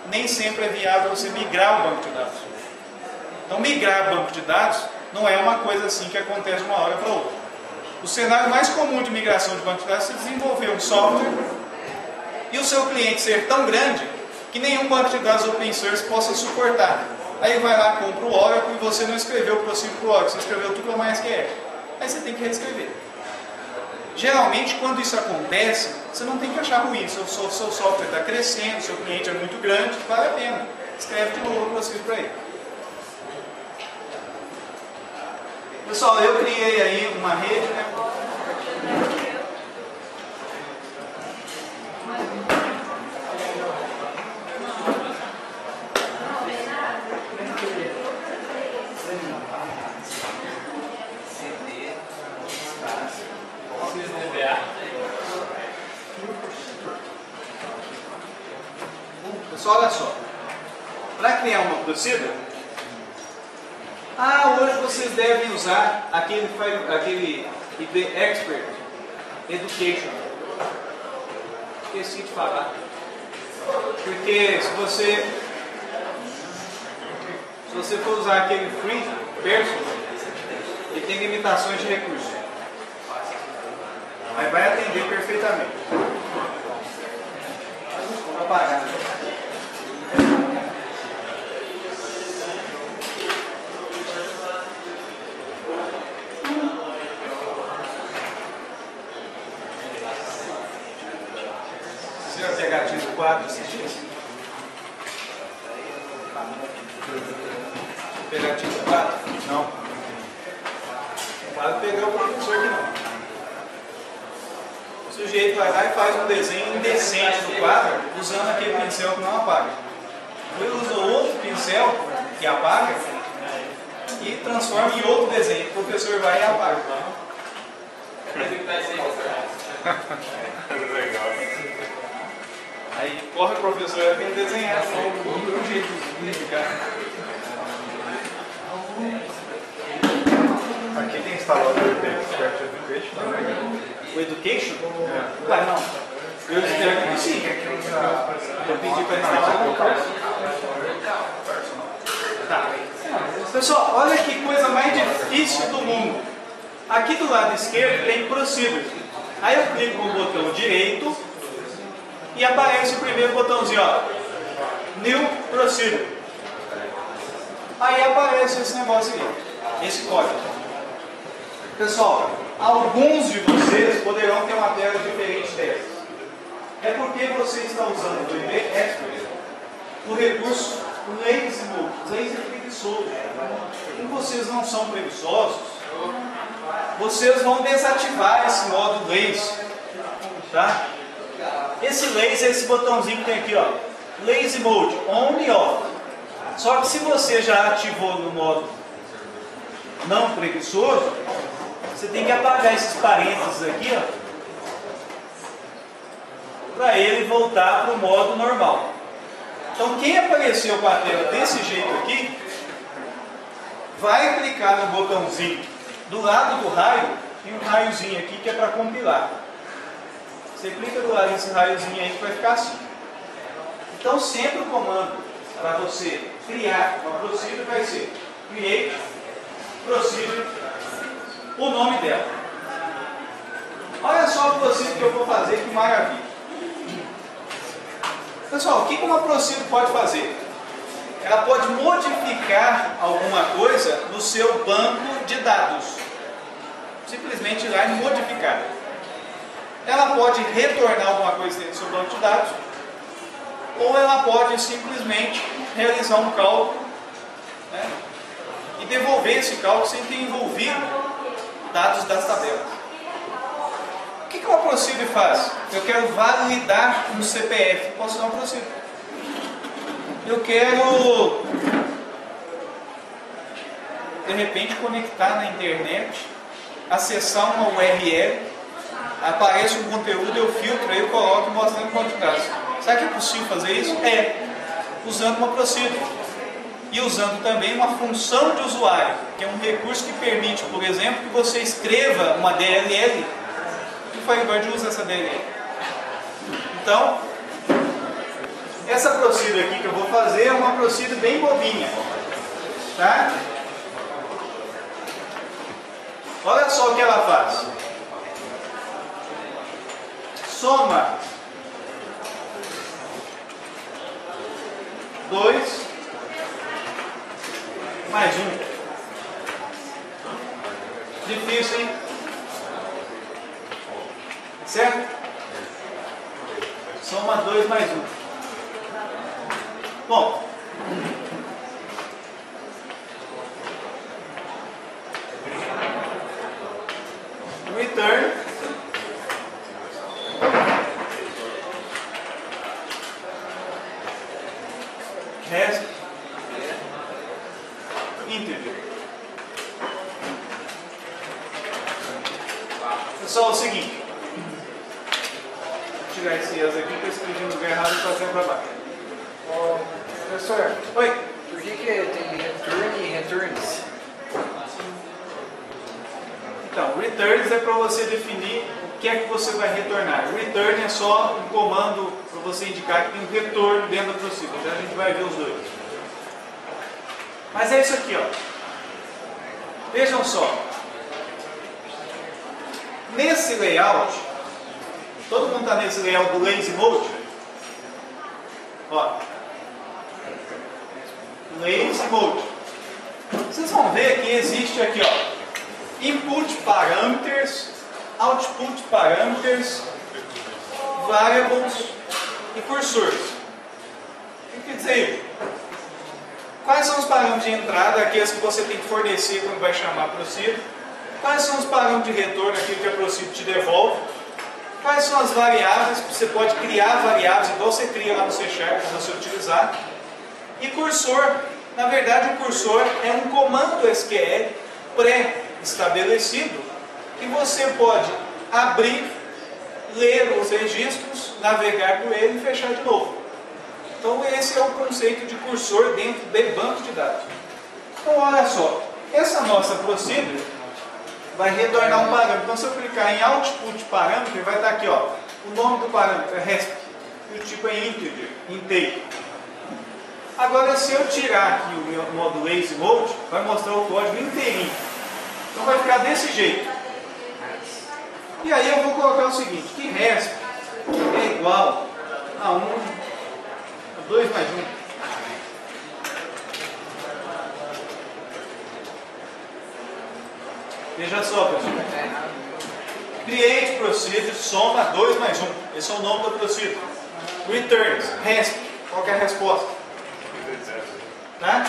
nem sempre é viável você migrar o banco de dados. Então, migrar o banco de dados não é uma coisa assim que acontece de uma hora para outra. O cenário mais comum de migração de banco de dados é desenvolver um software e o seu cliente ser tão grande que nenhum banco de dados open source possa suportar. Aí vai lá, compra o Oracle e você não escreveu o Procedure para o Oracle, você escreveu tudo para MySQL. Aí você tem que reescrever. Geralmente, quando isso acontece, você não tem que achar ruim. Seu software está crescendo, seu cliente é muito grande, vale a pena. Escreve de novo o Procedure para ele. Pessoal, eu criei aí uma rede, né? Pessoal, olha só. Para criar uma procedure, hoje vocês devem usar aquele IB Expert Education. Esqueci de falar. Porque se você for usar aquele Free Version, ele tem limitações de recursos. Mas vai atender perfeitamente. Vou apagar. Pegadinha do quadro, assistir. Pegadinha do quadro? Não. O quadro pegou o professor aqui não. O sujeito vai lá e faz um desenho indecente do quadro usando aquele pincel que não apaga. Ele usa outro pincel que apaga e transforma em outro desenho. O professor vai e apaga. Legal. Aí corre o professor e vem desenhar um jeito de ficar. Aqui tem instalado o Expert Education também. O Education? É. Ué, não. Eu espero que sim. Eu pedi para instalar. Tá. Pessoal, olha que coisa mais difícil do mundo. Aqui do lado esquerdo tem Procedure. Aí eu clico no botão direito e aparece o primeiro botãozinho, ó, New Procedure. Aí aparece esse negócio aqui, esse código. Pessoal, alguns de vocês poderão ter uma tela diferente dessa. É porque você está usando o IB Expert o recurso Lazy Mode. Lazy é preguiçoso. Como vocês não são preguiçosos, vocês vão desativar esse modo Lazy, tá? Esse Lazy é esse botãozinho que tem aqui, ó, Lazy Mode, On e Off. Só que se você já ativou no modo não preguiçoso, você tem que apagar esses parênteses aqui, ó, para ele voltar para o modo normal. Então quem apareceu com a tela desse jeito aqui, vai clicar no botãozinho do lado do raio, tem um raiozinho aqui que é para compilar. Você clica do lado desse raiozinho aí que vai ficar assim. Então sempre o comando para você criar uma procedure vai ser create procedure, o nome dela. Olha só a procedure que eu vou fazer, que maravilha. Pessoal, o que uma procedure pode fazer? Ela pode modificar alguma coisa no seu banco de dados. Simplesmente ir lá e modificar. Ela pode retornar alguma coisa dentro do seu banco de dados, ou ela pode simplesmente realizar um cálculo, né, e devolver esse cálculo sem ter envolvido dados das tabelas. O que uma procedure faz? Eu quero validar um CPF. Posso dar uma procedure. Eu quero de repente, conectar na internet, acessar uma URL, aparece um conteúdo, eu filtro, aí eu coloco e mostro no banco de dados. Será que é possível fazer isso? É, usando uma procedure. E usando também uma função de usuário, que é um recurso que permite, por exemplo, que você escreva uma DLL, e o Firebird usa essa DLL. Então, essa procedure aqui que eu vou fazer é uma procedure bem bobinha. Tá? Olha só o que ela faz. Soma 2 mais 1. Difícil, hein? Certo? Soma 2 mais 1. Bom, return has integer. Pessoal, é o seguinte, vou tirar esse as aqui que eu escrevi no lugar errado e passei para baixo. Professor, Oi. por que tem return e returns? Então, returns é para você definir o que é que você vai retornar. O return é só um comando para você indicar que tem um retorno dentro da procedure. Já a gente vai ver os dois. Mas é isso aqui, ó. Vejam só. Nesse layout, todo mundo está nesse layout do lazy mode? Ó. Lazy mode. Vocês vão ver que existe aqui, ó. Input parameters, output parameters, variables e cursores. O que quer dizer? Quais são os parâmetros de entrada, aqueles que você tem que fornecer quando vai chamar a procedure? Quais são os parâmetros de retorno, aquilo que a procedure te devolve? Quais são as variáveis, você pode criar variáveis igual você cria lá no C# para você utilizar. E cursor, na verdade o cursor é um comando SQL pré-estabelecido que você pode abrir, ler os registros, navegar por ele e fechar de novo. Então esse é o conceito de cursor dentro do banco de dados. Então olha só, essa nossa procedure vai retornar um parâmetro. Então se eu clicar em output parâmetro, vai estar aqui, ó, o nome do parâmetro é resp, e o tipo é integer. Agora se eu tirar aqui o meu modo lazy mode, vai mostrar o código inteirinho. Então vai ficar desse jeito. E aí eu vou colocar o seguinte, que resp é igual a 2 mais 1. Veja só, pessoal. Create procedure, soma 2 mais 1. Esse é o nome da procedure. Returns, resp. Qual que é a resposta? Tá?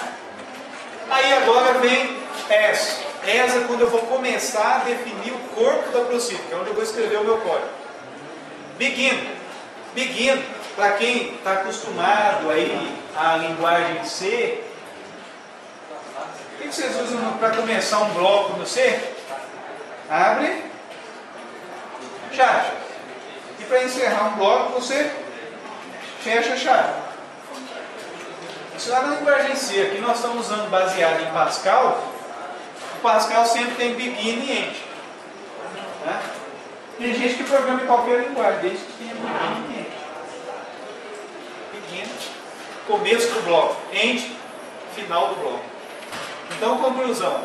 Aí agora vem as. As é quando eu vou começar a definir o corpo da procedure, que é onde eu vou escrever o meu código. Begin. Begin, para quem está acostumado aí à linguagem C, o que vocês usam para começar um bloco no C? Abre, chave. E para encerrar um bloco, você fecha a chave. Isso lá na linguagem C, aqui nós estamos usando baseado em Pascal. O Pascal sempre tem begin e end. Tá? Tem gente que programa em qualquer linguagem, desde que tenha begin e end. Begin, começo do bloco, end, final do bloco. Então, conclusão.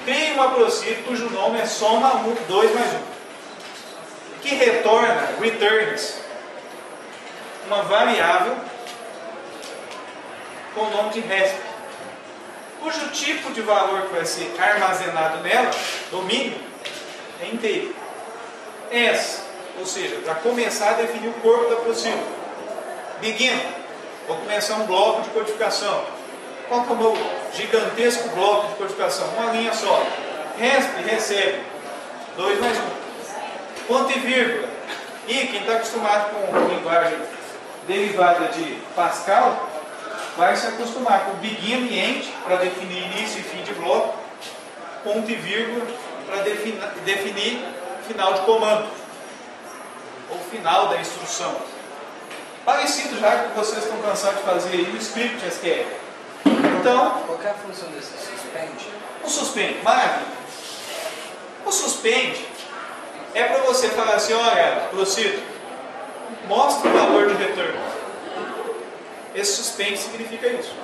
Crie uma procedure cujo nome é soma 2 mais 1. Que retorna, returns, uma variável com o nome de resp, cujo tipo de valor que vai ser armazenado nela, domínio, é inteiro. As, ou seja, para começar a definir o corpo da procedure. Begin, vou começar um bloco de codificação. Qual que é o meu gigantesco bloco de codificação? Uma linha só. Resp, recebe, 2 mais 1. Ponto e vírgula. E quem está acostumado com linguagem derivada de Pascal, vai se acostumar com begin e end, para definir início e fim de bloco, ponto e vírgula para definir final de comando ou final da instrução. Parecido já que vocês estão cansados de fazer aí no script SQL. Então, qual que é a função desse suspende? o suspende, maravilha. O suspende é para você falar assim, olha, procedo, mostra o valor de retorno. Esse suspende significa isso.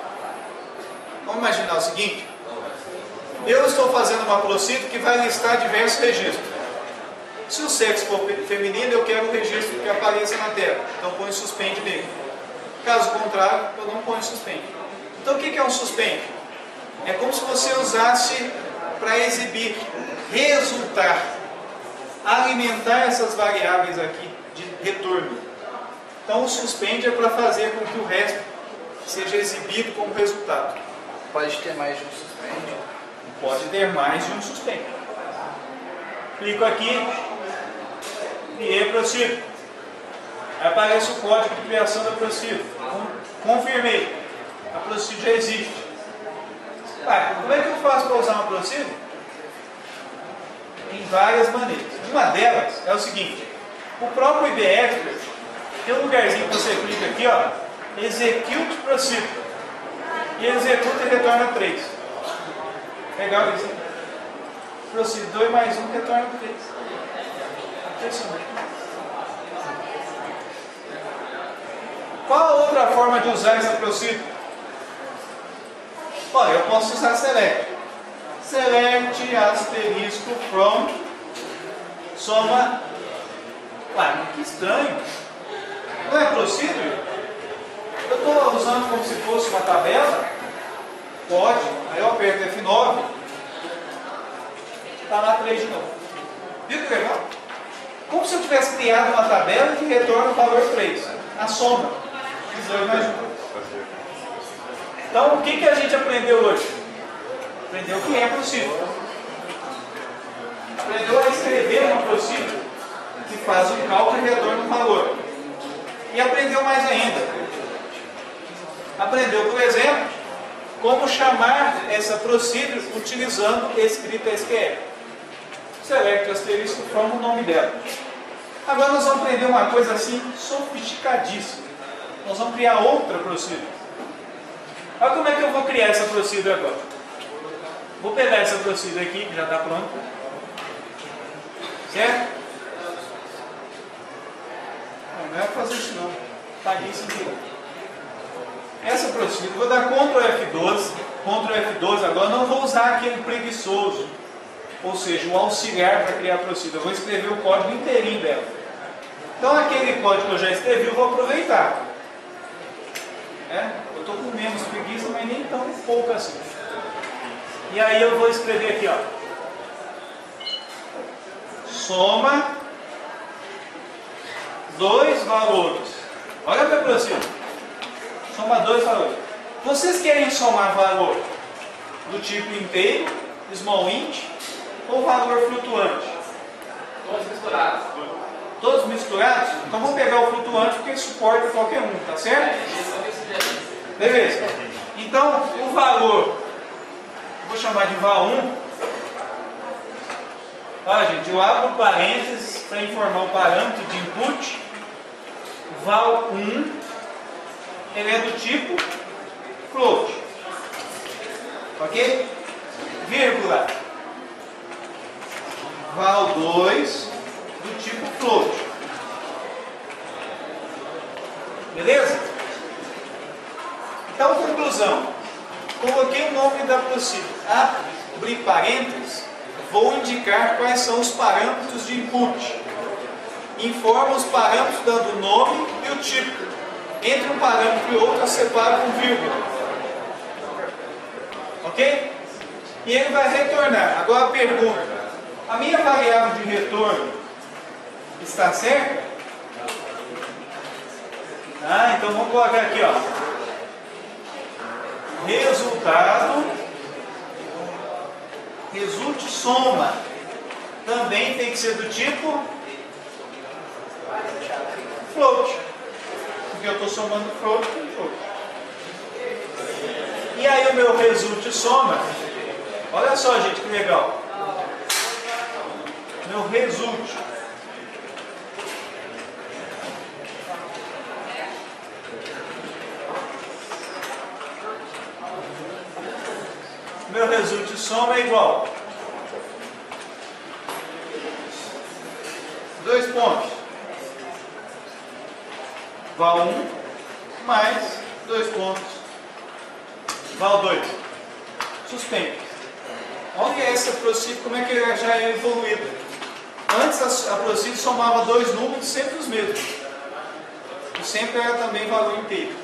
Vamos imaginar o seguinte, eu estou fazendo uma procedo que vai listar diversos registros. Se o sexo for feminino, eu quero o registro que apareça na tela. Então põe suspende nele. Caso contrário, eu não ponho suspende. Então o que é um suspende? É como se você usasse para exibir, resultar, alimentar essas variáveis aqui de retorno. Então o suspende é para fazer com que o resto seja exibido como resultado. Pode ter mais de um suspende? Pode ter mais de um suspende. Clico aqui. Criei procedo. Aí aparece o código de criação da procedo. Confirmei. A procedo já existe. Como é que eu faço para usar uma procedo? Tem várias maneiras. Uma delas é o seguinte: o próprio IBExpert tem um lugarzinho que você clica aqui, ó, Execute Proceed. E executa e retorna 3. Legal isso? Proceed 2 mais 1 retorna 3. Qual a outra forma de usar essa proceed? Olha, eu posso usar select. Select asterisco from soma. Que estranho. Não é procedure? Eu estou usando como se fosse uma tabela. Pode. Aí eu aperto F9. Está lá 3 de novo. Viu que legal? Como se eu tivesse criado uma tabela que retorna o valor 3. A soma. 2 mais 1. Então, o que a gente aprendeu hoje? Aprendeu o que é procedure. Aprendeu a escrever uma procedure que faz um cálculo e retorna um valor. E aprendeu mais ainda. Aprendeu, por exemplo, como chamar essa procedure utilizando escrita SQL. Select asterisco from o nome dela. Agora nós vamos aprender uma coisa assim sofisticadíssima. Nós vamos criar outra procedure. Olha como é que eu vou criar essa procedure agora. Vou pegar essa procedure aqui, que já está pronta. Certo? Não é fazer isso não. Paguei isso aqui. Essa procedure, vou dar Ctrl F12. Ctrl F12 agora, não vou usar aquele preguiçoso. Ou seja, o auxiliar para criar a procedure. Eu vou escrever o código inteirinho dela. Então aquele código que eu já escrevi, eu vou aproveitar. Eu estou com menos preguiça, mas nem tão pouco assim. E aí eu vou escrever aqui, ó. Soma 2 valores. Olha para a procedure. Soma 2 valores. Vocês querem somar valor do tipo inteiro, small int, ou valor flutuante? Todos misturados. Todos misturados? Então vamos pegar o flutuante porque suporta qualquer um, tá certo? Beleza. Então o valor, vou chamar de val1. Olha, gente, eu abro parênteses para informar o parâmetro de input. Val1, ele é do tipo float. Ok? Vírgula. Val2 do tipo float. Beleza? Então, conclusão. Coloquei o nome da procedure. Abri parênteses. Vou indicar quais são os parâmetros de input. Informo os parâmetros dando o nome e o tipo. Entre um parâmetro e outro eu separo com vírgula. Ok? E ele vai retornar. Agora a pergunta. A minha variável de retorno está certa? Então vamos colocar aqui, ó. Resultado. Resulte soma. Também tem que ser do tipo float. Porque eu estou somando float com float. E aí o meu resulte soma Olha só, gente, que legal. Meu resulte. Meu resulte soma é igual. 2 pontos. Val 1 mais 2 pontos. Val 2. Suspende. Olha essa ProCid, como é que ela já é evoluída. Antes a ProCid somava 2 números, sempre os mesmos. E sempre era também valor inteiro.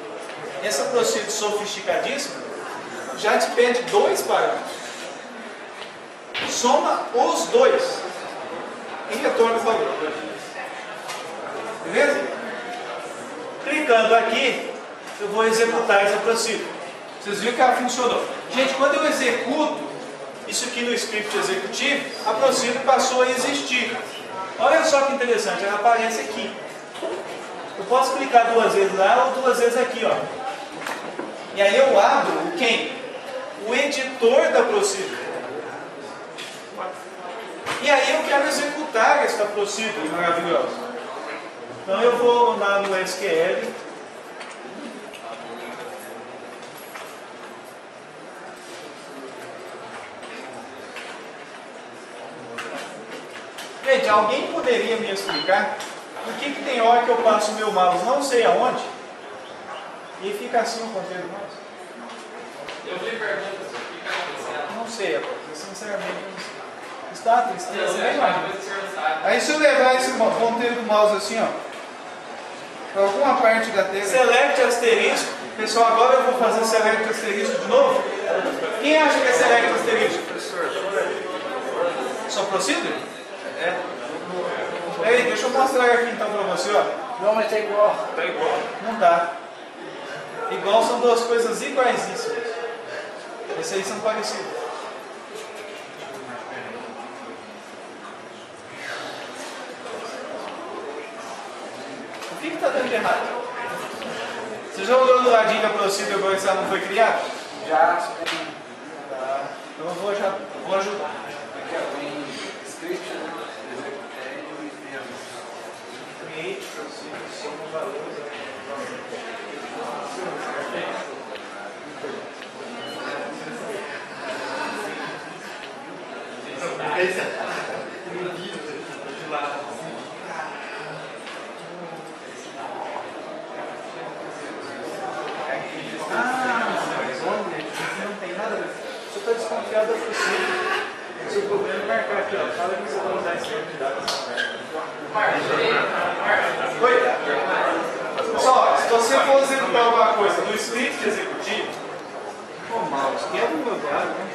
Essa ProCid sofisticadíssima já te pede 2 parâmetros. Soma os 2 e retorna o valor. Beleza? Clicando aqui, eu vou executar essa ProCid. Vocês viram que ela funcionou. Gente, quando eu executo isso aqui no script executivo, a ProCid passou a existir. Olha só que interessante, ela aparece aqui. Eu posso clicar 2 vezes lá ou 2 vezes aqui, ó. E aí eu abro o quem? O editor da ProCid. E aí eu quero executar essa ProCid maravilhosa. Então eu vou lá no SQL. Gente, alguém poderia me explicar por que tem hora que eu passo o meu mouse não sei aonde e fica assim o controle do mouse? Eu vi perguntas, o que está acontecendo? Não sei, rapaz. Eu sinceramente não sei. Está tristeza, Você nem acha imagina. que o senhor não sabe? Aí se eu levar esse ponteiro do mouse assim, ó, para alguma parte da tela. Select asterisco. Pessoal, agora eu vou fazer select asterisco de novo. Quem acha que é select asterisco? Só procedure? É. Ei, deixa eu mostrar aqui então para você, ó. Não, mas tá igual. Tá igual. Não dá. Igual são 2 coisas iguaisíssimas. Esses aí são parecidos. O que está dando de errado? Você já olhou do ladinho da ProCid agora que ela não foi criada? Já tem. Tá. Então eu vou ajudar. Aqui ó, tem script, Create, ProCid, soma valores. Não tem nada a ver. Você está desconfiado da ProCid. O seu problema é marcar aqui, ó. Fala que você vai usar esse banco de dados. Oi? Pessoal, se você for executar alguma coisa no script executivo, o mouse que é do meu lado, né?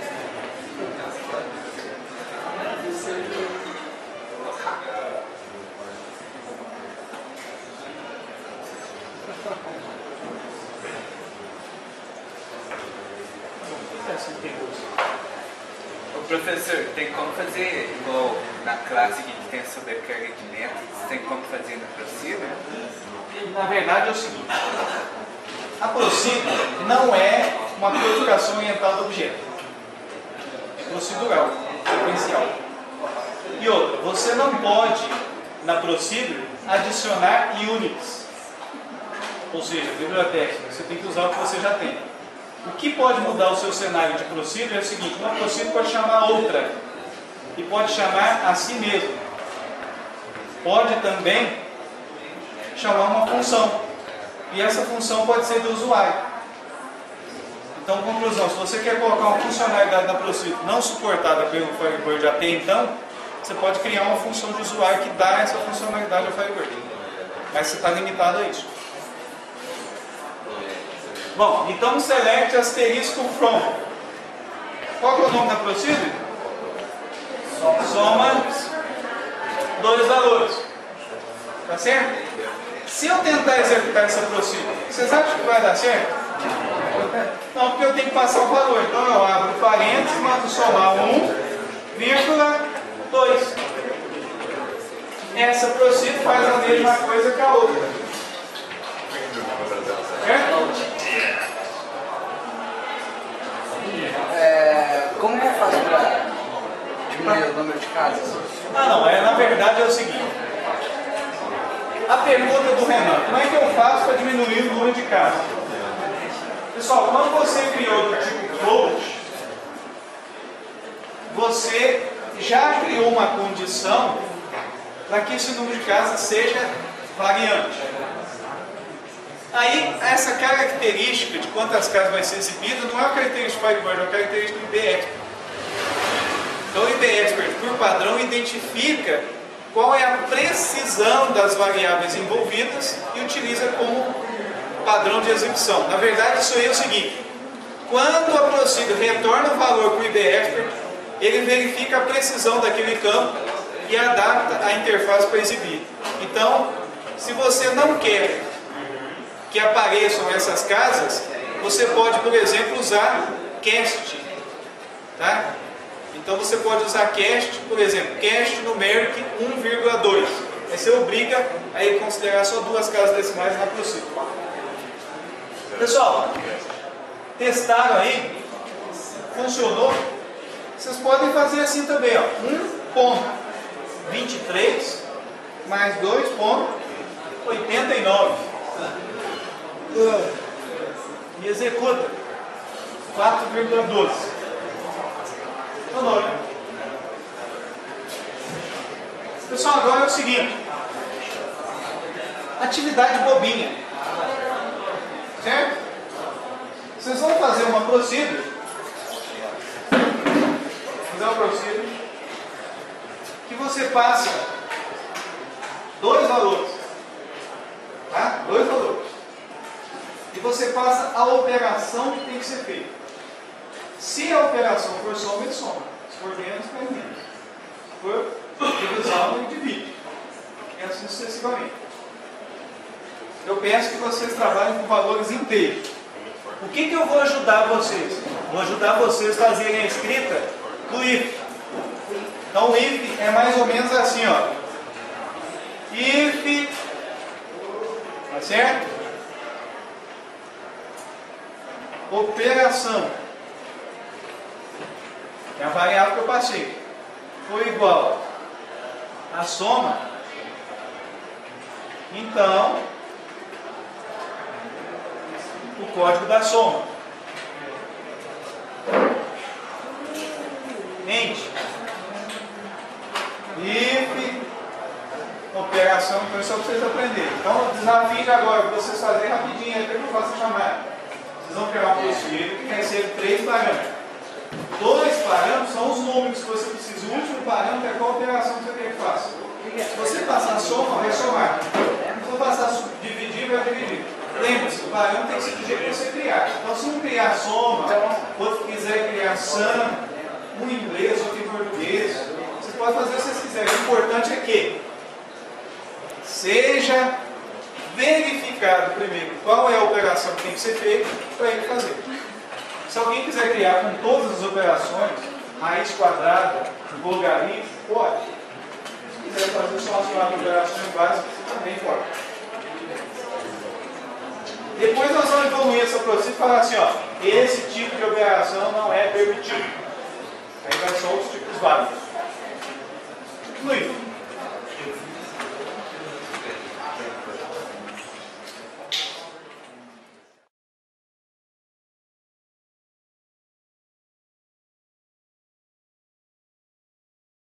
O professor, tem como fazer igual na classe que tem a sobrecarga de métodos? Tem como fazer na ProCid? Na verdade é o seguinte, a ProCid não é uma codificação orientada a objeto, é procedural, sequencial. E outra, você não pode na ProCid adicionar units, ou seja, bibliotecas, você tem que usar o que você já tem. O que pode mudar o seu cenário de ProCid é o seguinte, uma ProCid pode chamar outra e pode chamar a si mesmo. Pode também chamar uma função. E essa função pode ser do usuário. Então, conclusão, se você quer colocar uma funcionalidade na ProCid não suportada pelo Firebird até então, você pode criar uma função de usuário que dá essa funcionalidade ao Firebird. Mas você está limitado a isso. Bom, então select asterisco from. Qual que é o nome da ProCid? Soma 2 valores. Tá certo? Se eu tentar executar essa ProCid, vocês acham que vai dar certo? Não, porque eu tenho que passar o valor. Então eu abro parênteses, mando somar 1,2. Essa ProCid faz a mesma coisa que a outra. Certo? como que faz para diminuir o número de casas? Ah, não, na verdade é o seguinte. A pergunta do Renan, como é que eu faço para diminuir o número de casas? Pessoal, quando você criou do tipo float, você já criou uma condição para que esse número de casas seja variante. Aí, essa característica de quantas casas vai ser exibida não é uma característica do Firebird, é uma característica do IBExpert. Então, o IBExpert, por padrão, identifica qual é a precisão das variáveis envolvidas e utiliza como padrão de execução. Na verdade, isso aí é o seguinte: quando a Procedure retorna o valor para o IBExpert, ele verifica a precisão daquele campo e adapta a interface para exibir. Então, se você não quer que apareçam essas casas, você pode, por exemplo, usar cast. Tá? Então você pode usar cast, por exemplo, cast numeric 1,2. Aí você obriga a ele considerar só 2 casas decimais na Procedure. Pessoal, testaram aí? Funcionou? Vocês podem fazer assim também, ó. 1,23 mais 2,89. E executa 4,12. Funcionou, né? Pessoal, agora é o seguinte: atividade bobinha, certo? Vocês vão fazer uma procedure, que você passa 2 valores, tá? 2 valores, e você passa a operação que tem que ser feita. Se a operação for soma, ele soma. Se for menos, faz menos. Se for divisão, ele divide. E assim sucessivamente. Eu peço que vocês trabalhem com valores inteiros. O que eu vou ajudar vocês? Vou ajudar vocês a fazerem a escrita do if. Então o if é mais ou menos assim, ó. If, tá certo? Operação, é a variável que eu passei, foi igual a soma, então o código da soma. Int, if, operação, então isso é para vocês aprenderem. Então o desafio de agora, para vocês fazerem rapidinho, até que eu faço a chamada. Vocês vão criar um procedimento que recebe 3 parâmetros. 2 parâmetros são os números que você precisa. O último parâmetro é qual operação que você quer que faça. Se você passar soma, vai somar. Se você passar dividir, vai dividir. Lembre-se, o parâmetro tem que ser do jeito que você criar. Então, se um criar soma, outro quiser criar sum, um em inglês, outro em português, você pode fazer o que vocês quiserem. O importante é que seja verificado primeiro qual é a operação que tem que ser feita para ele fazer. Se alguém quiser criar com todas as operações, raiz quadrada, logaritmo, pode. Se quiser fazer só as 4 operações básicas, também pode. Depois nós vamos evoluir essa procedura e falar assim, ó, esse tipo de operação não é permitido. Aí vai só os tipos válidos. Fluido.